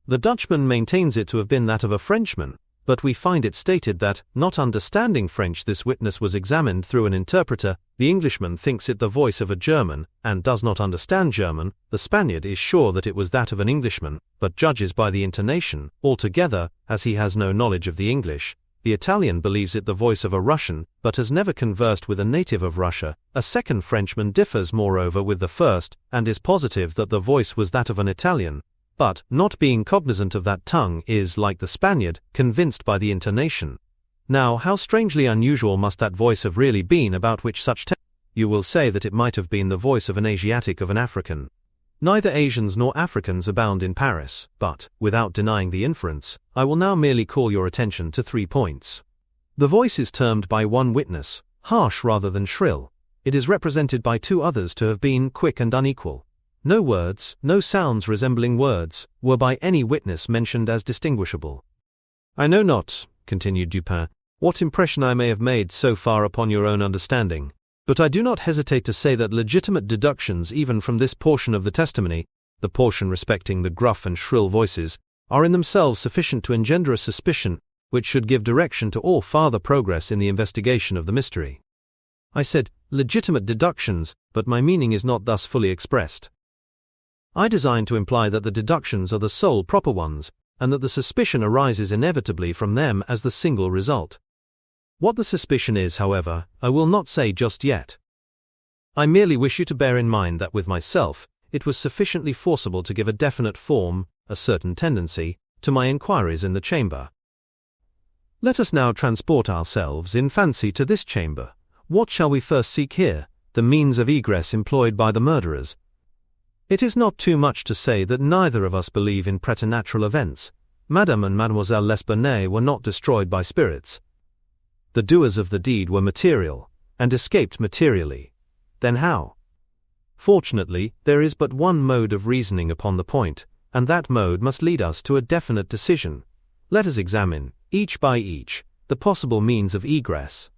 The Dutchman maintains it to have been that of a Frenchman, but we find it stated that, not understanding French, this witness was examined through an interpreter. The Englishman thinks it the voice of a German, and does not understand German. The Spaniard is sure that it was that of an Englishman, but judges by the intonation, altogether, as he has no knowledge of the English. The Italian believes it the voice of a Russian, but has never conversed with a native of Russia. A second Frenchman differs moreover with the first, and is positive that the voice was that of an Italian, but, not being cognizant of that tongue, is, like the Spaniard, convinced by the intonation. Now, how strangely unusual must that voice have really been about which such You will say that it might have been the voice of an Asiatic, of an African. Neither Asians nor Africans abound in Paris, but, without denying the inference, I will now merely call your attention to 3 points. The voice is termed by one witness harsh rather than shrill. It is represented by 2 others to have been quick and unequal. No words, no sounds resembling words, were by any witness mentioned as distinguishable. I know not, continued Dupin, what impression I may have made so far upon your own understanding, but I do not hesitate to say that legitimate deductions even from this portion of the testimony, the portion respecting the gruff and shrill voices, are in themselves sufficient to engender a suspicion which should give direction to all farther progress in the investigation of the mystery. I said legitimate deductions, but my meaning is not thus fully expressed. I design to imply that the deductions are the sole proper ones, and that the suspicion arises inevitably from them as the single result. What the suspicion is, however, I will not say just yet. I merely wish you to bear in mind that with myself, it was sufficiently forcible to give a definite form, a certain tendency, to my inquiries in the chamber. Let us now transport ourselves in fancy to this chamber. What shall we first seek here? The means of egress employed by the murderers. It is not too much to say that neither of us believe in preternatural events. Madame and Mademoiselle L'Espanaye were not destroyed by spirits. The doers of the deed were material, and escaped materially. Then how? Fortunately, there is but one mode of reasoning upon the point, and that mode must lead us to a definite decision. Let us examine, each by each, the possible means of egress.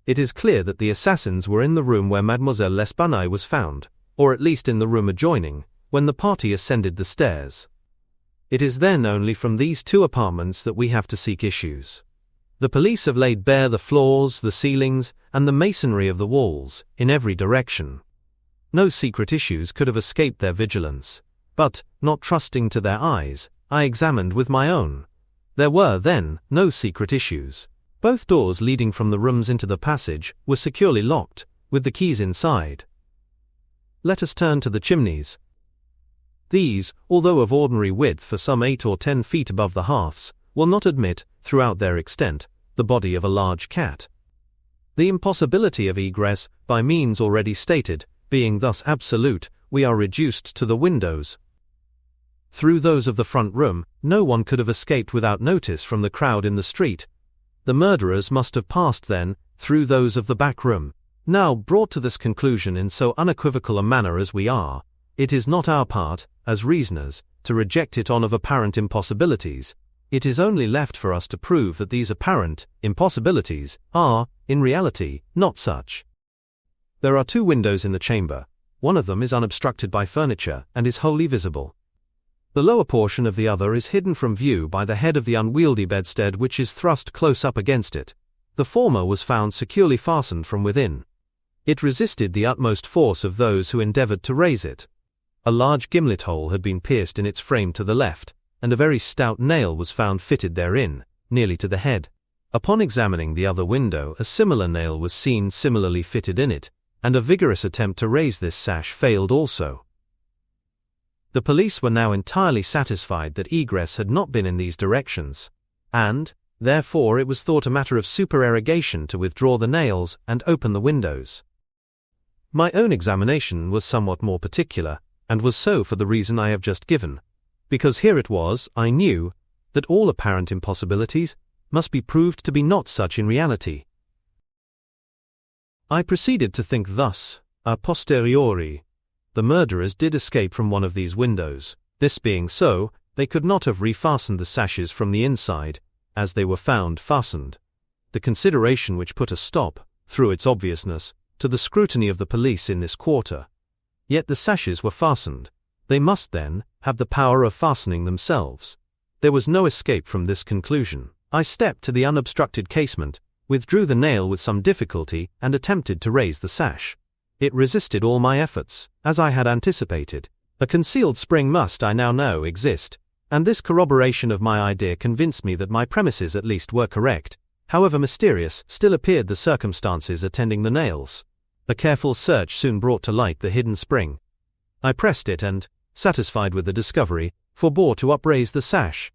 It is clear that the assassins were in the room where Mademoiselle L'Espanaye was found, or at least in the room adjoining, when the party ascended the stairs. It is then only from these two apartments that we have to seek issues. The police have laid bare the floors, the ceilings, and the masonry of the walls, in every direction. No secret issues could have escaped their vigilance, but, not trusting to their eyes, I examined with my own. There were, then, no secret issues. Both doors leading from the rooms into the passage were securely locked, with the keys inside. Let us turn to the chimneys. These, although of ordinary width for some 8 or 10 feet above the hearths, will not admit, throughout their extent, the body of a large cat. The impossibility of egress, by means already stated, being thus absolute, we are reduced to the windows. Through those of the front room, no one could have escaped without notice from the crowd in the street. The murderers must have passed then, through those of the back room. Now, brought to this conclusion in so unequivocal a manner as we are, it is not our part, as reasoners, to reject it on of apparent impossibilities. It is only left for us to prove that these apparent impossibilities are, in reality, not such. There are 2 windows in the chamber. One of them is unobstructed by furniture and is wholly visible. The lower portion of the other is hidden from view by the head of the unwieldy bedstead which is thrust close up against it. The former was found securely fastened from within. It resisted the utmost force of those who endeavored to raise it. A large gimlet hole had been pierced in its frame to the left, and a very stout nail was found fitted therein, nearly to the head. Upon examining the other window, a similar nail was seen similarly fitted in it, and a vigorous attempt to raise this sash failed also. The police were now entirely satisfied that egress had not been in these directions, and, therefore, it was thought a matter of supererogation to withdraw the nails and open the windows. My own examination was somewhat more particular, and was so for the reason I have just given, because here it was, I knew, that all apparent impossibilities must be proved to be not such in reality. I proceeded to think thus: a posteriori, the murderers did escape from one of these windows. This being so, they could not have refastened the sashes from the inside, as they were found fastened. The consideration which put a stop, through its obviousness, to the scrutiny of the police in this quarter. Yet the sashes were fastened. They must, then, have the power of fastening themselves. There was no escape from this conclusion. I stepped to the unobstructed casement, withdrew the nail with some difficulty, and attempted to raise the sash. It resisted all my efforts, as I had anticipated. A concealed spring must, I now know, exist, and this corroboration of my idea convinced me that my premises at least were correct. However mysterious still appeared the circumstances attending the nails. A careful search soon brought to light the hidden spring. I pressed it and, satisfied with the discovery, forbore to upraise the sash.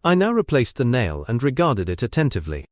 I now replaced the nail and regarded it attentively.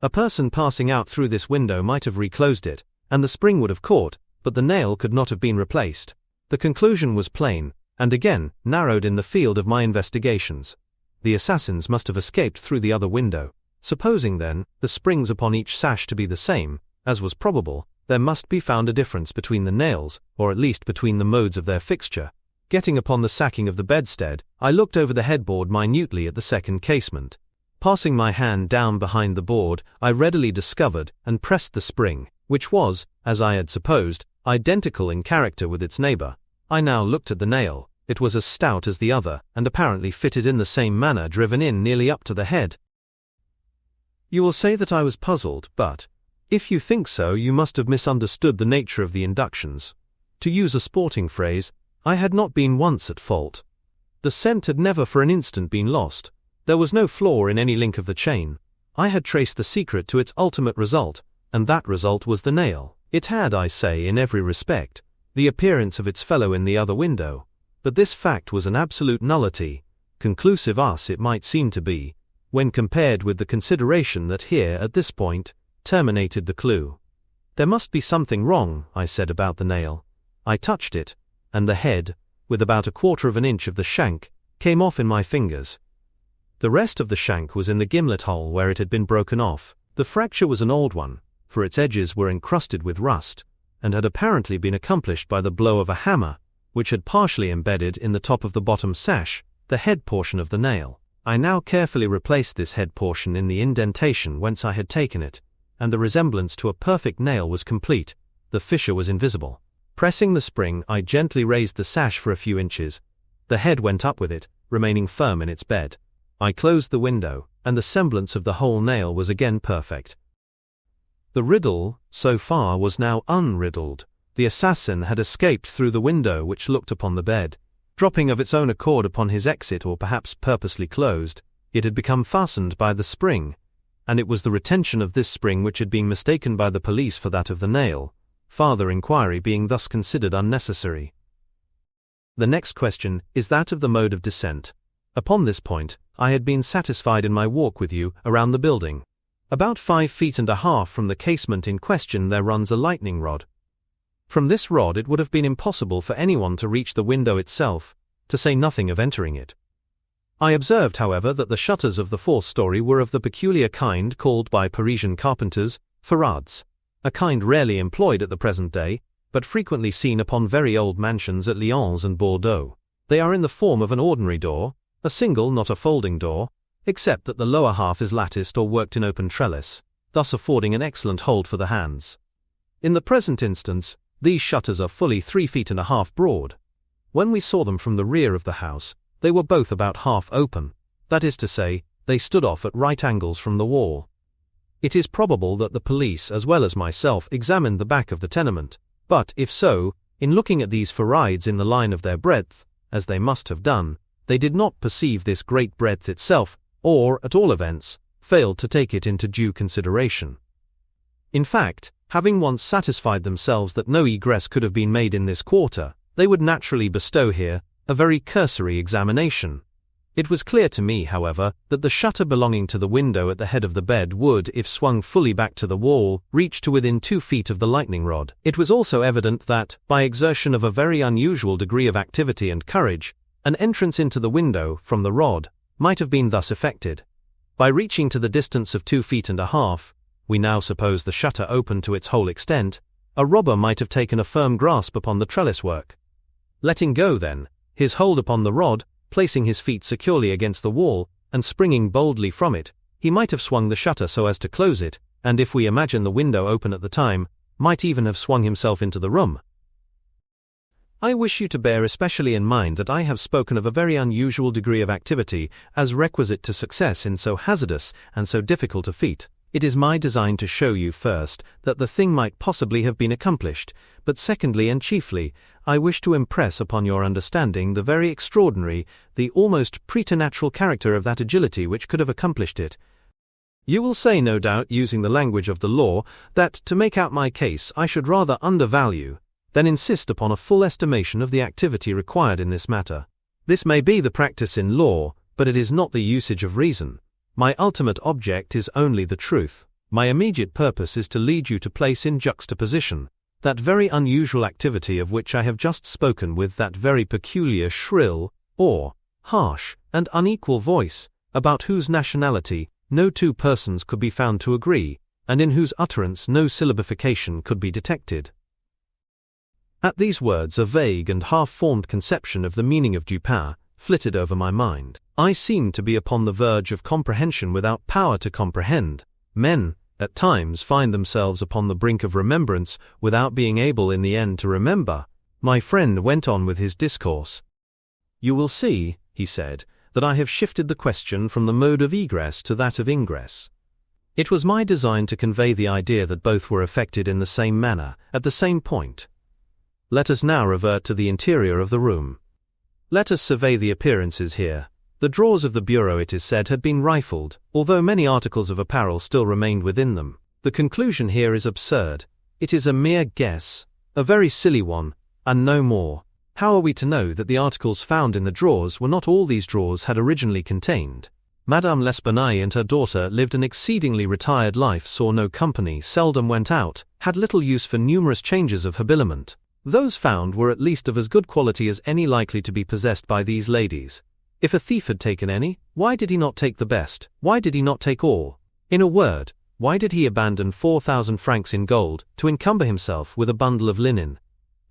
A person passing out through this window might have reclosed it, and the spring would have caught, but the nail could not have been replaced. The conclusion was plain, and again narrowed in the field of my investigations. The assassins must have escaped through the other window. Supposing, then, the springs upon each sash to be the same, as was probable, there must be found a difference between the nails, or at least between the modes of their fixture. Getting upon the sacking of the bedstead, I looked over the headboard minutely at the second casement. Passing my hand down behind the board, I readily discovered and pressed the spring, which was, as I had supposed, identical in character with its neighbor. I now looked at the nail. It was as stout as the other, and apparently fitted in the same manner, driven in nearly up to the head. You will say that I was puzzled, but if you think so, you must have misunderstood the nature of the inductions. To use a sporting phrase, I had not been once at fault. The scent had never for an instant been lost. There was no flaw in any link of the chain. I had traced the secret to its ultimate result, and that result was the nail. It had, I say, in every respect, the appearance of its fellow in the other window. But this fact was an absolute nullity, conclusive as it might seem to be, when compared with the consideration that here, at this point, terminated the clue. There must be something wrong, I said, about the nail. I touched it, and the head, with about 1/4 of an inch of the shank, came off in my fingers. The rest of the shank was in the gimlet hole where it had been broken off. The fracture was an old one, for its edges were encrusted with rust, and had apparently been accomplished by the blow of a hammer, which had partially embedded in the top of the bottom sash, the head portion of the nail. I now carefully replaced this head portion in the indentation whence I had taken it, and the resemblance to a perfect nail was complete. The fissure was invisible. Pressing the spring, I gently raised the sash for a few inches. The head went up with it, remaining firm in its bed. I closed the window, and the semblance of the whole nail was again perfect. The riddle, so far, was now unriddled. The assassin had escaped through the window which looked upon the bed. Dropping of its own accord upon his exit, or perhaps purposely closed, it had become fastened by the spring, and it was the retention of this spring which had been mistaken by the police for that of the nail, farther inquiry being thus considered unnecessary. The next question is that of the mode of descent. Upon this point, I had been satisfied in my walk with you around the building. About 5.5 feet from the casement in question there runs a lightning rod. From this rod it would have been impossible for anyone to reach the window itself, to say nothing of entering it. I observed, however, that the shutters of the 4th story were of the peculiar kind called by Parisian carpenters ferrades, a kind rarely employed at the present day, but frequently seen upon very old mansions at Lyons and Bordeaux. They are in the form of an ordinary door, a single, not a folding door, except that the lower half is latticed or worked in open trellis, thus affording an excellent hold for the hands. In the present instance, these shutters are fully 3.5 feet broad. When we saw them from the rear of the house, they were both about half open, that is to say, they stood off at right angles from the wall. It is probable that the police, as well as myself, examined the back of the tenement, but, if so, in looking at these ferrades in the line of their breadth, as they must have done, they did not perceive this great breadth itself, or, at all events, failed to take it into due consideration. In fact, having once satisfied themselves that no egress could have been made in this quarter, they would naturally bestow here a very cursory examination. It was clear to me, however, that the shutter belonging to the window at the head of the bed would, if swung fully back to the wall, reach to within 2 feet of the lightning rod. It was also evident that, by exertion of a very unusual degree of activity and courage, an entrance into the window, from the rod, might have been thus effected. By reaching to the distance of 2.5 feet, we now suppose the shutter open to its whole extent, a robber might have taken a firm grasp upon the trellis work. Letting go, then, his hold upon the rod, placing his feet securely against the wall, and springing boldly from it, he might have swung the shutter so as to close it, and if we imagine the window open at the time, might even have swung himself into the room. I wish you to bear especially in mind that I have spoken of a very unusual degree of activity as requisite to success in so hazardous and so difficult a feat. It is my design to show you, first, that the thing might possibly have been accomplished, but secondly and chiefly, I wish to impress upon your understanding the very extraordinary, the almost preternatural character of that agility which could have accomplished it. You will say, no doubt, using the language of the law, that to make out my case I should rather undervalue than insist upon a full estimation of the activity required in this matter. This may be the practice in law, but it is not the usage of reason. My ultimate object is only the truth. My immediate purpose is to lead you to place in juxtaposition that very unusual activity of which I have just spoken with that very peculiar shrill, or harsh, and unequal voice, about whose nationality no two persons could be found to agree, and in whose utterance no syllabification could be detected. At these words a vague and half-formed conception of the meaning of Dupin flitted over my mind. I seemed to be upon the verge of comprehension without power to comprehend. Men, at times, find themselves upon the brink of remembrance without being able in the end to remember. My friend went on with his discourse. "You will see," he said, "that I have shifted the question from the mode of egress to that of ingress. It was my design to convey the idea that both were effected in the same manner, at the same point. Let us now revert to the interior of the room. Let us survey the appearances here. The drawers of the bureau, it is said, had been rifled, although many articles of apparel still remained within them. The conclusion here is absurd. It is a mere guess, a very silly one, and no more. How are we to know that the articles found in the drawers were not all these drawers had originally contained? Madame L'Espanaye and her daughter lived an exceedingly retired life, saw no company, seldom went out, had little use for numerous changes of habiliment. Those found were at least of as good quality as any likely to be possessed by these ladies. If a thief had taken any, why did he not take the best? Why did he not take all? In a word, why did he abandon 4,000 francs in gold to encumber himself with a bundle of linen?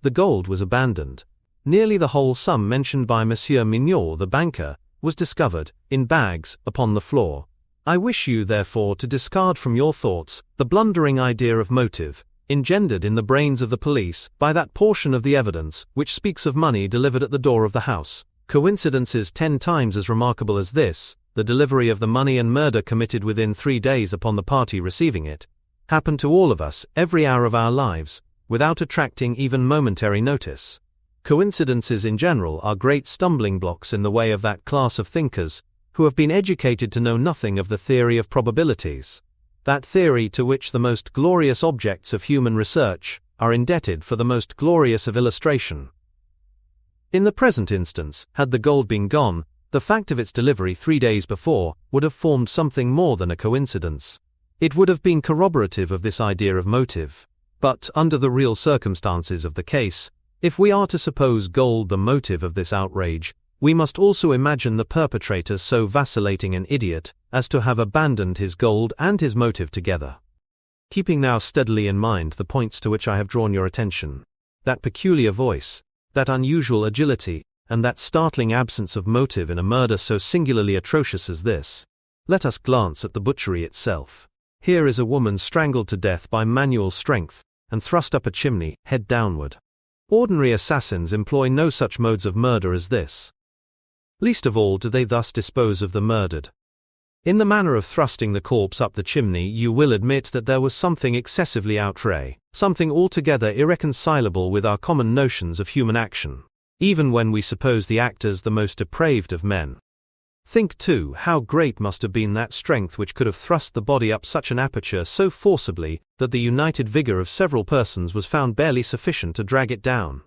The gold was abandoned. Nearly the whole sum mentioned by Monsieur Mignaud, the banker, was discovered, in bags, upon the floor. I wish you, therefore, to discard from your thoughts the blundering idea of motive, engendered in the brains of the police by that portion of the evidence which speaks of money delivered at the door of the house. Coincidences 10 times as remarkable as this, the delivery of the money and murder committed within 3 days upon the party receiving it, happen to all of us every hour of our lives, without attracting even momentary notice. Coincidences in general are great stumbling blocks in the way of that class of thinkers who have been educated to know nothing of the theory of probabilities, that theory to which the most glorious objects of human research are indebted for the most glorious of illustration. In the present instance, had the gold been gone, the fact of its delivery 3 days before would have formed something more than a coincidence. It would have been corroborative of this idea of motive. But, under the real circumstances of the case, if we are to suppose gold the motive of this outrage, we must also imagine the perpetrator so vacillating an idiot as to have abandoned his gold and his motive together. Keeping now steadily in mind the points to which I have drawn your attention, that peculiar voice, that unusual agility, and that startling absence of motive in a murder so singularly atrocious as this, let us glance at the butchery itself. Here is a woman strangled to death by manual strength, and thrust up a chimney, head downward. Ordinary assassins employ no such modes of murder as this. Least of all do they thus dispose of the murdered. In the manner of thrusting the corpse up the chimney, you will admit that there was something excessively outre, something altogether irreconcilable with our common notions of human action, even when we suppose the actors the most depraved of men. Think, too, how great must have been that strength which could have thrust the body up such an aperture so forcibly that the united vigor of several persons was found barely sufficient to drag it down.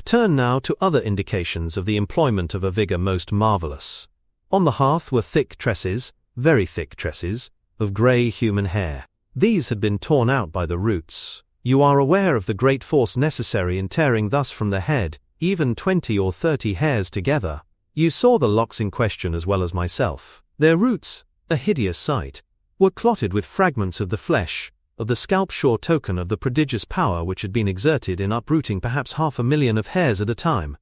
Turn now to other indications of the employment of a vigor most marvelous. On the hearth were thick tresses, very thick tresses, of grey human hair. These had been torn out by the roots. You are aware of the great force necessary in tearing thus from the head, even 20 or 30 hairs together. You saw the locks in question as well as myself. Their roots, a hideous sight, were clotted with fragments of the flesh, of the scalp, sure token of the prodigious power which had been exerted in uprooting perhaps 500,000 of hairs at a time.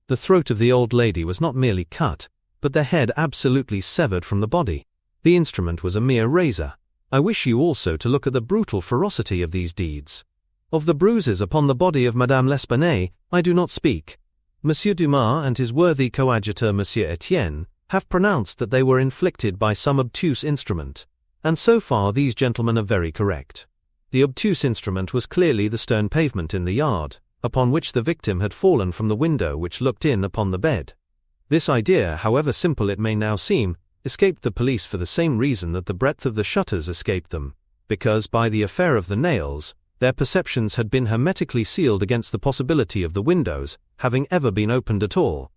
The throat of the old lady was not merely cut, but the head absolutely severed from the body. The instrument was a mere razor. I wish you also to look at the brutal ferocity of these deeds. Of the bruises upon the body of Madame L'Espanaye I do not speak. Monsieur Dumas and his worthy coadjutor Monsieur Etienne have pronounced that they were inflicted by some obtuse instrument, and so far these gentlemen are very correct. The obtuse instrument was clearly the stone pavement in the yard, upon which the victim had fallen from the window which looked in upon the bed. This idea, however simple it may now seem, escaped the police for the same reason that the breadth of the shutters escaped them, because by the affair of the nails, their perceptions had been hermetically sealed against the possibility of the windows having ever been opened at all.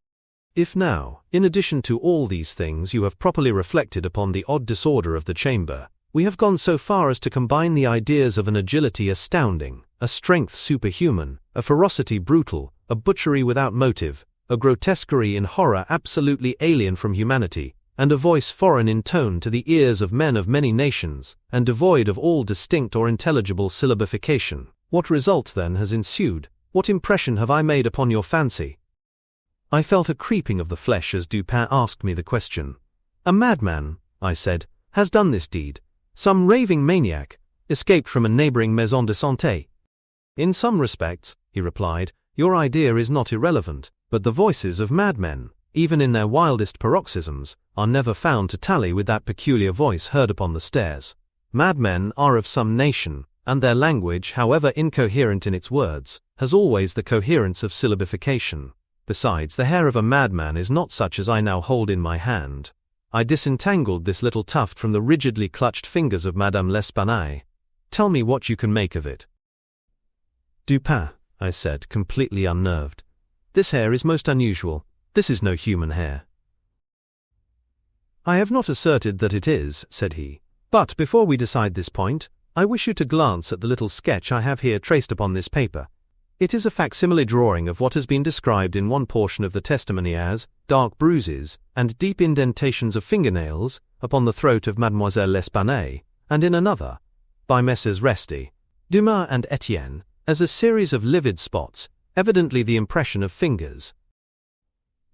If now, in addition to all these things, you have properly reflected upon the odd disorder of the chamber, we have gone so far as to combine the ideas of an agility astounding, a strength superhuman, a ferocity brutal, a butchery without motive, a grotesquerie in horror absolutely alien from humanity, and a voice foreign in tone to the ears of men of many nations, and devoid of all distinct or intelligible syllabification. What result, then, has ensued? What impression have I made upon your fancy? I felt a creeping of the flesh as Dupin asked me the question. A madman, I said, has done this deed. Some raving maniac, escaped from a neighboring maison de santé. In some respects, he replied, your idea is not irrelevant, but the voices of madmen, even in their wildest paroxysms, are never found to tally with that peculiar voice heard upon the stairs. Madmen are of some nation, and their language, however incoherent in its words, has always the coherence of syllabification. Besides, the hair of a madman is not such as I now hold in my hand. I disentangled this little tuft from the rigidly clutched fingers of Madame L'Espanaye. Tell me what you can make of it. Dupin, I said, completely unnerved. This hair is most unusual. This is no human hair. I have not asserted that it is, said he. But before we decide this point, I wish you to glance at the little sketch I have here traced upon this paper. It is a facsimile drawing of what has been described in one portion of the testimony as dark bruises and deep indentations of fingernails upon the throat of Mademoiselle L'Espanaye, and in another, by Messrs. Resty, Dumas and Etienne, as a series of livid spots, evidently the impression of fingers.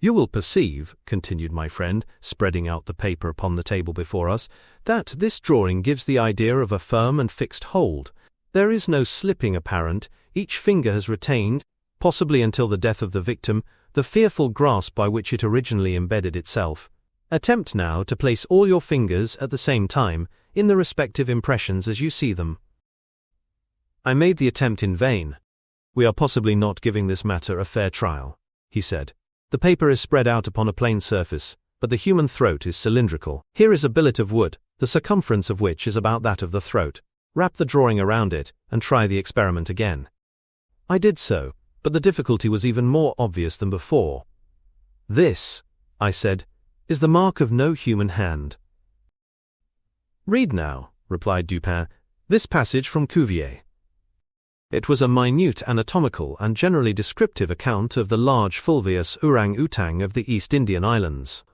You will perceive, continued my friend, spreading out the paper upon the table before us, that this drawing gives the idea of a firm and fixed hold. There is no slipping apparent. Each finger has retained, possibly until the death of the victim, the fearful grasp by which it originally embedded itself. Attempt now to place all your fingers at the same time in the respective impressions as you see them. I made the attempt in vain. We are possibly not giving this matter a fair trial, he said. The paper is spread out upon a plain surface, but the human throat is cylindrical. Here is a billet of wood, the circumference of which is about that of the throat. Wrap the drawing around it, and try the experiment again. I did so, but the difficulty was even more obvious than before. This, I said, is the mark of no human hand. Read now, replied Dupin, this passage from Cuvier. It was a minute anatomical and generally descriptive account of the large fulvous orang-outang of the East Indian Islands.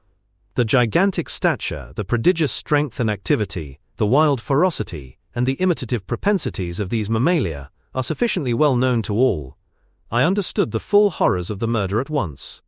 The gigantic stature, the prodigious strength and activity, the wild ferocity, and the imitative propensities of these mammalia are sufficiently well known to all. I understood the full horrors of the murder at once.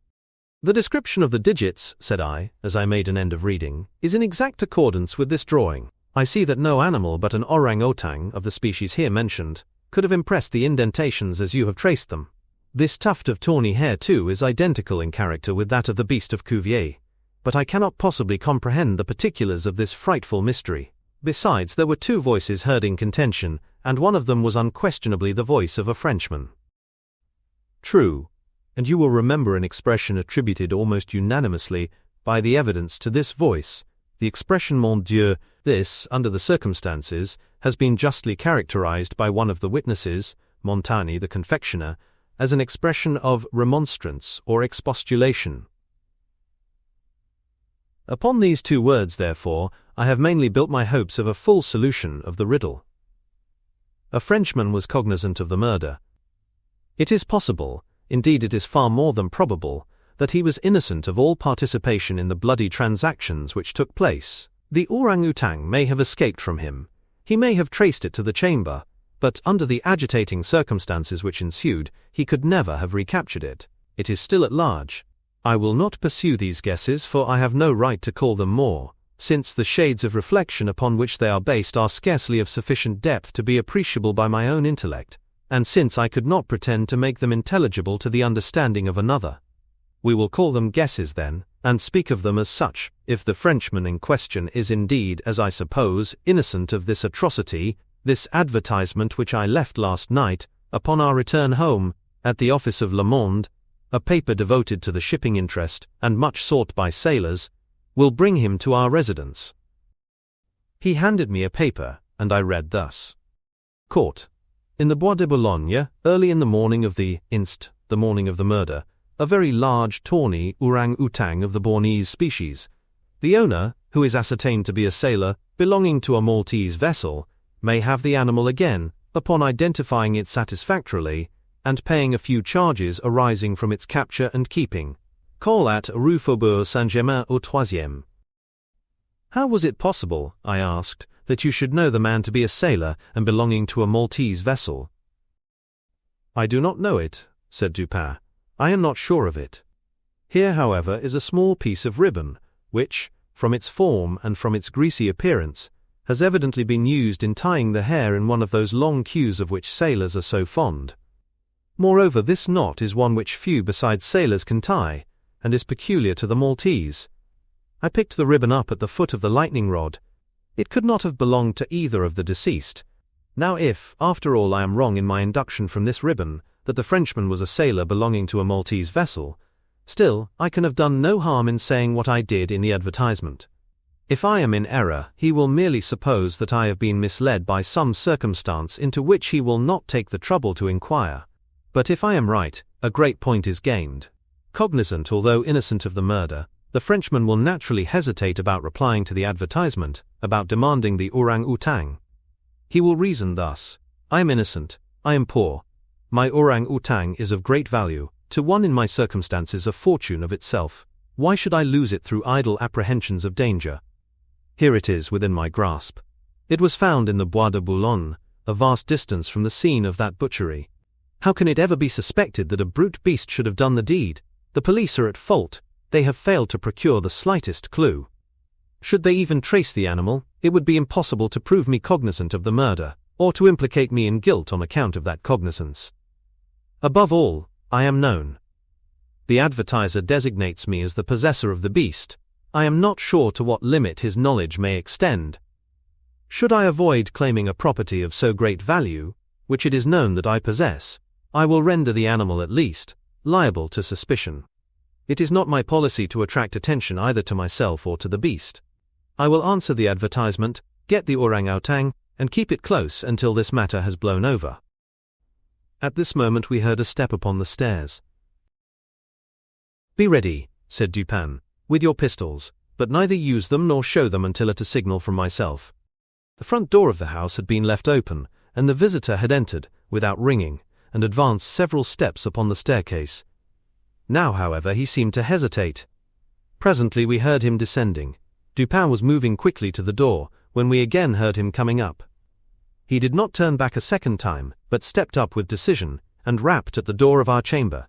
The description of the digits, said I, as I made an end of reading, is in exact accordance with this drawing. I see that no animal but an orang-outang of the species here mentioned could have impressed the indentations as you have traced them. This tuft of tawny hair, too, is identical in character with that of the beast of Cuvier, but I cannot possibly comprehend the particulars of this frightful mystery. Besides, there were two voices heard in contention, and one of them was unquestionably the voice of a Frenchman. True, and you will remember an expression attributed almost unanimously by the evidence to this voice. The expression mon Dieu, this, under the circumstances, has been justly characterized by one of the witnesses, Montani the confectioner, as an expression of remonstrance or expostulation. Upon these two words, therefore, I have mainly built my hopes of a full solution of the riddle. A Frenchman was cognizant of the murder. It is possible, indeed it is far more than probable, that he was innocent of all participation in the bloody transactions which took place. The orang-outang may have escaped from him. He may have traced it to the chamber, but under the agitating circumstances which ensued, he could never have recaptured it. It is still at large. I will not pursue these guesses, for I have no right to call them more, since the shades of reflection upon which they are based are scarcely of sufficient depth to be appreciable by my own intellect, and since I could not pretend to make them intelligible to the understanding of another. We will call them guesses then, and speak of them as such. If the Frenchman in question is indeed, as I suppose, innocent of this atrocity, this advertisement which I left last night, upon our return home, at the office of Le Monde, a paper devoted to the shipping interest, and much sought by sailors, will bring him to our residence. He handed me a paper, and I read thus. Court. In the Bois de Boulogne, early in the morning of the morning of the murder, a very large tawny orang-outang of the Bornese species. The owner, who is ascertained to be a sailor belonging to a Maltese vessel, may have the animal again, upon identifying it satisfactorily, and paying a few charges arising from its capture and keeping. Call at Rue Faubourg Saint-Germain au 3e. How was it possible, I asked, that you should know the man to be a sailor and belonging to a Maltese vessel? I do not know it, said Dupin. I am not sure of it. Here, however, is a small piece of ribbon, which, from its form and from its greasy appearance, has evidently been used in tying the hair in one of those long queues of which sailors are so fond. Moreover, this knot is one which few besides sailors can tie, and is peculiar to the Maltese. I picked the ribbon up at the foot of the lightning rod. It could not have belonged to either of the deceased. Now if, after all, I am wrong in my induction from this ribbon, that the Frenchman was a sailor belonging to a Maltese vessel, still, I can have done no harm in saying what I did in the advertisement. If I am in error, he will merely suppose that I have been misled by some circumstance into which he will not take the trouble to inquire. But if I am right, a great point is gained. Cognizant, although innocent of the murder, the Frenchman will naturally hesitate about replying to the advertisement, about demanding the orang-outang. He will reason thus: I am innocent, I am poor. My orang-outang is of great value, to one in my circumstances a fortune of itself. Why should I lose it through idle apprehensions of danger? Here it is within my grasp. It was found in the Bois de Boulogne, a vast distance from the scene of that butchery. How can it ever be suspected that a brute beast should have done the deed? The police are at fault. They have failed to procure the slightest clue. Should they even trace the animal, it would be impossible to prove me cognizant of the murder, or to implicate me in guilt on account of that cognizance. Above all, I am known. The advertiser designates me as the possessor of the beast. I am not sure to what limit his knowledge may extend. Should I avoid claiming a property of so great value, which it is known that I possess, I will render the animal at least liable to suspicion. It is not my policy to attract attention either to myself or to the beast. I will answer the advertisement, get the orang-outang, and keep it close until this matter has blown over. At this moment we heard a step upon the stairs. Be ready, said Dupin, with your pistols, but neither use them nor show them until at a signal from myself. The front door of the house had been left open, and the visitor had entered, without ringing, and advanced several steps upon the staircase. Now, however, he seemed to hesitate. Presently we heard him descending. Dupin was moving quickly to the door, when we again heard him coming up. He did not turn back a second time, but stepped up with decision, and rapped at the door of our chamber.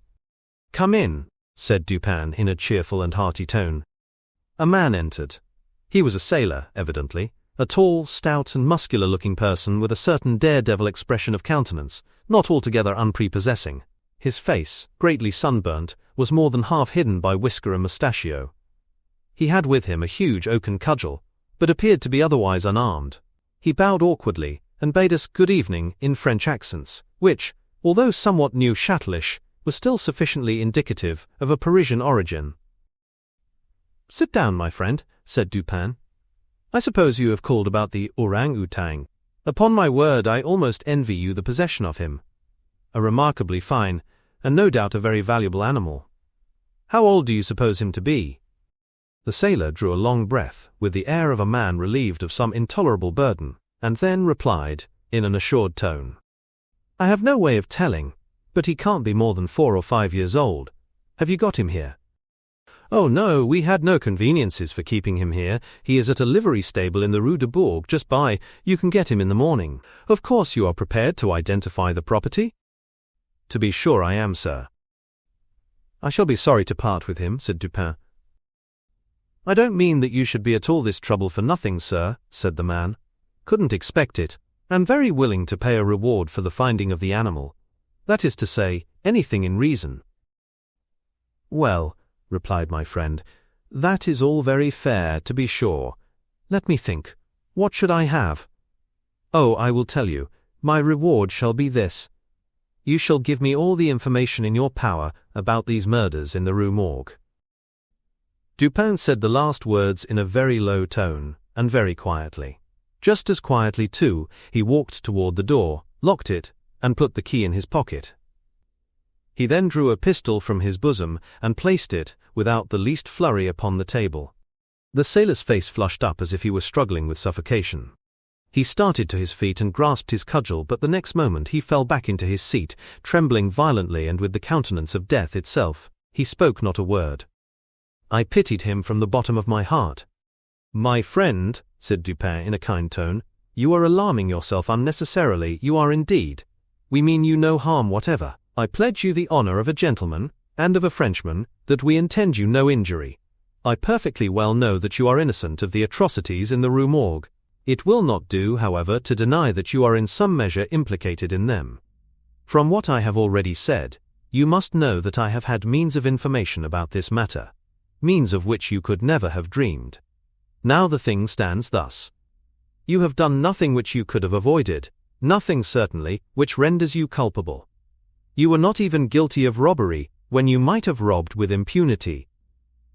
Come in, said Dupin in a cheerful and hearty tone. A man entered. He was a sailor, evidently, a tall, stout and muscular-looking person with a certain daredevil expression of countenance, not altogether unprepossessing. His face, greatly sunburnt, was more than half hidden by whisker and mustachio. He had with him a huge oaken cudgel, but appeared to be otherwise unarmed. He bowed awkwardly, and bade us good evening in French accents, which, although somewhat Neuchâtelish, was still sufficiently indicative of a Parisian origin. Sit down, my friend, said Dupin. I suppose you have called about the orang-outang. Upon my word, I almost envy you the possession of him. A remarkably fine, and no doubt a very valuable animal. How old do you suppose him to be? The sailor drew a long breath, with the air of a man relieved of some intolerable burden, and then replied, in an assured tone, I have no way of telling, but he can't be more than 4 or 5 years old. Have you got him here? Oh no, we had no conveniences for keeping him here. He is at a livery stable in the Rue de Bourg, just by. You can get him in the morning. Of course you are prepared to identify the property? To be sure I am, sir. I shall be sorry to part with him, said Dupin. I don't mean that you should be at all this trouble for nothing, sir, said the man. Couldn't expect it. I'm very willing to pay a reward for the finding of the animal. That is to say, anything in reason. Well, replied my friend, that is all very fair, to be sure. Let me think. What should I have? Oh, I will tell you. My reward shall be this. You shall give me all the information in your power about these murders in the Rue Morgue. Dupin said the last words in a very low tone, and very quietly. Just as quietly, too, he walked toward the door, locked it, and put the key in his pocket. He then drew a pistol from his bosom and placed it, without the least flurry, upon the table. The sailor's face flushed up as if he were struggling with suffocation. He started to his feet and grasped his cudgel, but the next moment he fell back into his seat, trembling violently and with the countenance of death itself. He spoke not a word. I pitied him from the bottom of my heart. "My friend," said Dupin in a kind tone, "you are alarming yourself unnecessarily, you are indeed. We mean you no harm whatever. I pledge you the honor of a gentleman, and of a Frenchman, that we intend you no injury. I perfectly well know that you are innocent of the atrocities in the Rue Morgue. It will not do, however, to deny that you are in some measure implicated in them. From what I have already said, you must know that I have had means of information about this matter, means of which you could never have dreamed. Now the thing stands thus. You have done nothing which you could have avoided, nothing certainly which renders you culpable. You were not even guilty of robbery, when you might have robbed with impunity.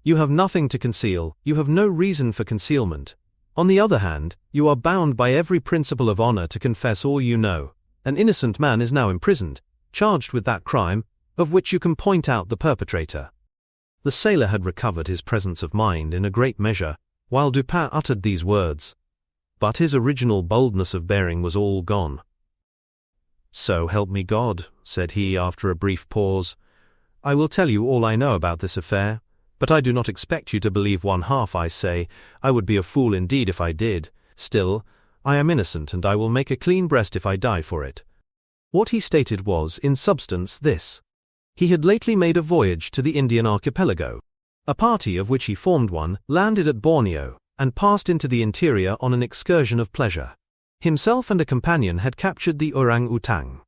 You have nothing to conceal, you have no reason for concealment. On the other hand, you are bound by every principle of honor to confess all you know. An innocent man is now imprisoned, charged with that crime, of which you can point out the perpetrator." The sailor had recovered his presence of mind in a great measure, while Dupin uttered these words. But his original boldness of bearing was all gone. "So help me God," said he after a brief pause, "I will tell you all I know about this affair, but I do not expect you to believe one half I say. I would be a fool indeed if I did. Still, I am innocent, and I will make a clean breast if I die for it." What he stated was, in substance, this. He had lately made a voyage to the Indian archipelago. A party of which he formed one landed at Borneo, and passed into the interior on an excursion of pleasure. Himself and a companion had captured the orang-outang.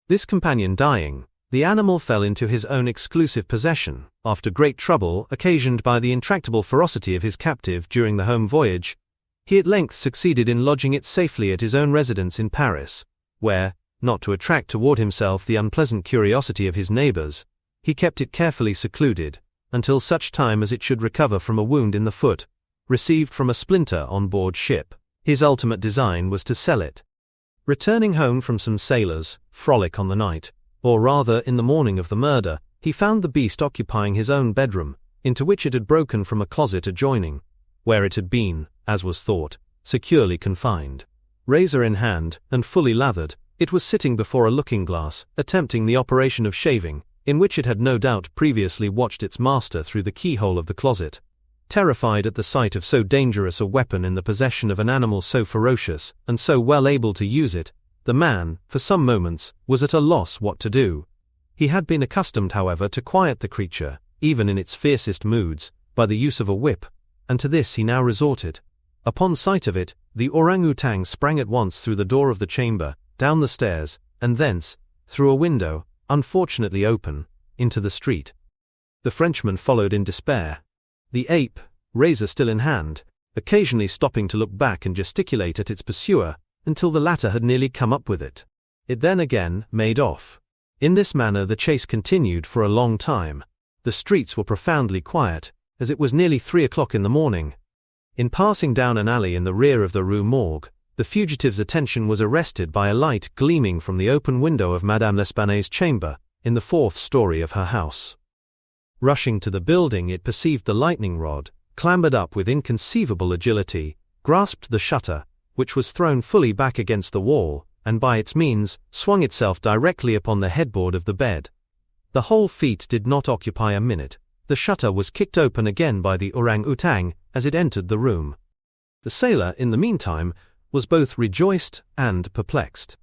This companion dying, the animal fell into his own exclusive possession. After great trouble occasioned by the intractable ferocity of his captive during the home voyage, he at length succeeded in lodging it safely at his own residence in Paris, where, not to attract toward himself the unpleasant curiosity of his neighbors, he kept it carefully secluded, until such time as it should recover from a wound in the foot, received from a splinter on board ship. His ultimate design was to sell it. Returning home from some sailors' frolic on the night, or rather in the morning of the murder, he found the beast occupying his own bedroom, into which it had broken from a closet adjoining, where it had been, as was thought, securely confined. Razor in hand, and fully lathered, it was sitting before a looking-glass, attempting the operation of shaving, in which it had no doubt previously watched its master through the keyhole of the closet. Terrified at the sight of so dangerous a weapon in the possession of an animal so ferocious, and so well able to use it, the man, for some moments, was at a loss what to do. He had been accustomed, however, to quiet the creature, even in its fiercest moods, by the use of a whip, and to this he now resorted. Upon sight of it, the orang-outang sprang at once through the door of the chamber, down the stairs, and thence, through a window, unfortunately open, into the street. The Frenchman followed in despair. The ape, razor still in hand, occasionally stopping to look back and gesticulate at its pursuer, until the latter had nearly come up with it. It then again made off. In this manner the chase continued for a long time. The streets were profoundly quiet, as it was nearly 3 o'clock in the morning. In passing down an alley in the rear of the Rue Morgue, the fugitive's attention was arrested by a light gleaming from the open window of Madame L'Espanaye's chamber, in the 4th story of her house. Rushing to the building, it perceived the lightning rod, clambered up with inconceivable agility, grasped the shutter, which was thrown fully back against the wall, and by its means, swung itself directly upon the headboard of the bed. The whole feat did not occupy a minute. The shutter was kicked open again by the orang-outang as it entered the room. The sailor, in the meantime, was both rejoiced and perplexed.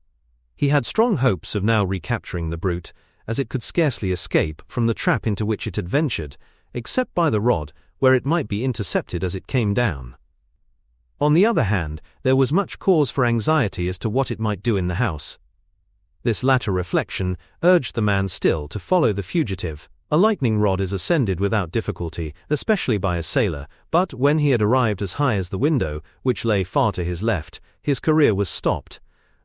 He had strong hopes of now recapturing the brute, as it could scarcely escape from the trap into which it had ventured, except by the rod, where it might be intercepted as it came down. On the other hand, there was much cause for anxiety as to what it might do in the house. This latter reflection urged the man still to follow the fugitive. A lightning rod is ascended without difficulty, especially by a sailor, but when he had arrived as high as the window, which lay far to his left, his career was stopped.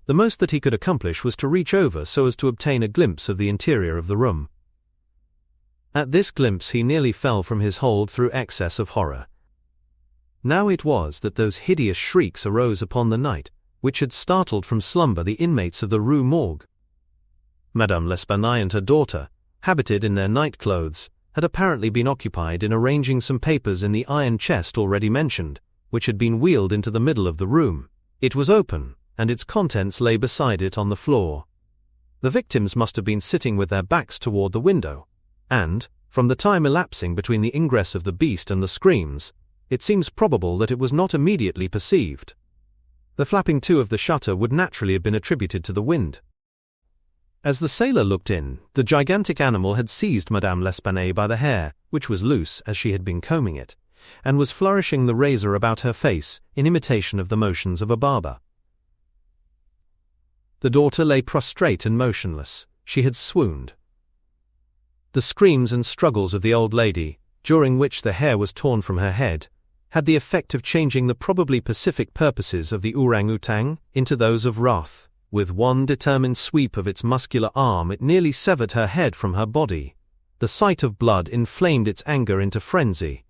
The most that he could accomplish was to reach over so as to obtain a glimpse of the interior of the room. At this glimpse he nearly fell from his hold through excess of horror. Now it was that those hideous shrieks arose upon the night, which had startled from slumber the inmates of the Rue Morgue. Madame L'Espanaye and her daughter, habited in their night clothes, had apparently been occupied in arranging some papers in the iron chest already mentioned, which had been wheeled into the middle of the room. It was open, and its contents lay beside it on the floor. The victims must have been sitting with their backs toward the window, and, from the time elapsing between the ingress of the beast and the screams, it seems probable that it was not immediately perceived. The flapping to of the shutter would naturally have been attributed to the wind. As the sailor looked in, the gigantic animal had seized Madame L'Espanaye by the hair, which was loose as she had been combing it, and was flourishing the razor about her face in imitation of the motions of a barber. The daughter lay prostrate and motionless. She had swooned. The screams and struggles of the old lady, during which the hair was torn from her head, had the effect of changing the probably pacific purposes of the orang-outang into those of wrath. With one determined sweep of its muscular arm it nearly severed her head from her body. The sight of blood inflamed its anger into frenzy.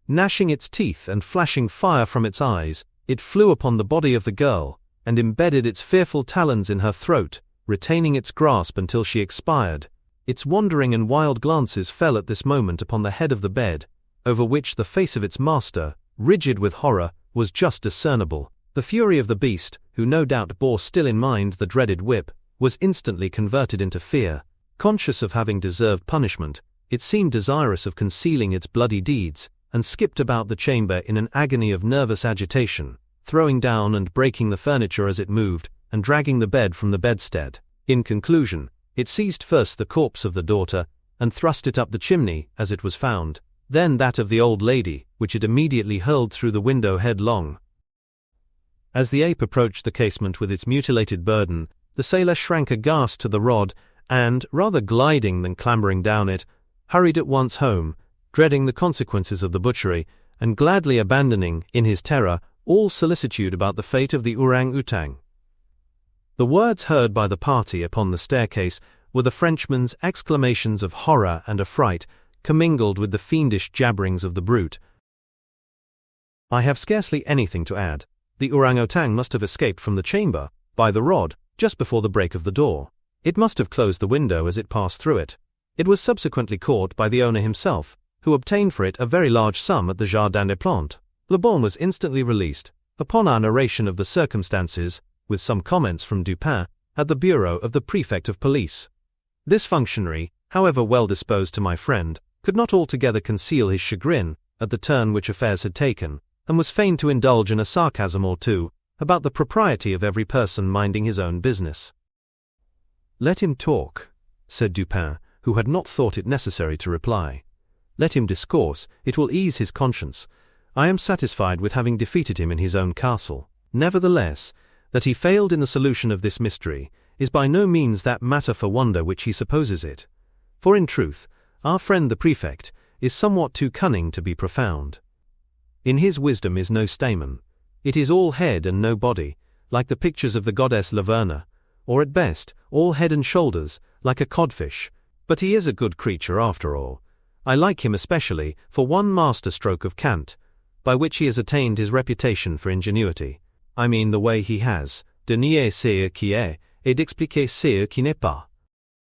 Gnashing its teeth and flashing fire from its eyes, it flew upon the body of the girl, and embedded its fearful talons in her throat, retaining its grasp until she expired. Its wandering and wild glances fell at this moment upon the head of the bed, over which the face of its master, rigid with horror, was just discernible. The fury of the beast, who no doubt bore still in mind the dreaded whip, was instantly converted into fear. Conscious of having deserved punishment, it seemed desirous of concealing its bloody deeds, and skipped about the chamber in an agony of nervous agitation, throwing down and breaking the furniture as it moved, and dragging the bed from the bedstead. In conclusion, it seized first the corpse of the daughter, and thrust it up the chimney as it was found, then that of the old lady, which it immediately hurled through the window headlong. As the ape approached the casement with its mutilated burden, the sailor shrank aghast to the rod, and, rather gliding than clambering down it, hurried at once home, dreading the consequences of the butchery, and gladly abandoning, in his terror, all solicitude about the fate of the orang-outang. The words heard by the party upon the staircase were the Frenchman's exclamations of horror and affright, commingled with the fiendish jabberings of the brute. I have scarcely anything to add. The orang-outang must have escaped from the chamber, by the rod, just before the break of the door. It must have closed the window as it passed through it. It was subsequently caught by the owner himself, who obtained for it a very large sum at the Jardin des Plantes. Le Bon was instantly released, upon our narration of the circumstances, with some comments from Dupin, at the bureau of the prefect of police. This functionary, however well disposed to my friend, could not altogether conceal his chagrin at the turn which affairs had taken, and was fain to indulge in a sarcasm or two about the propriety of every person minding his own business. "Let him talk," said Dupin, who had not thought it necessary to reply. "Let him discourse, it will ease his conscience. I am satisfied with having defeated him in his own castle. Nevertheless, that he failed in the solution of this mystery is by no means that matter for wonder which he supposes it. For in truth, our friend the prefect is somewhat too cunning to be profound. In his wisdom is no stamen. It is all head and no body, like the pictures of the goddess Laverna, or at best, all head and shoulders, like a codfish. But he is a good creature after all. I like him especially for one master stroke of cant, by which he has attained his reputation for ingenuity. I mean the way he has de nier ce qui est et d'expliquer ce qui n'est pas.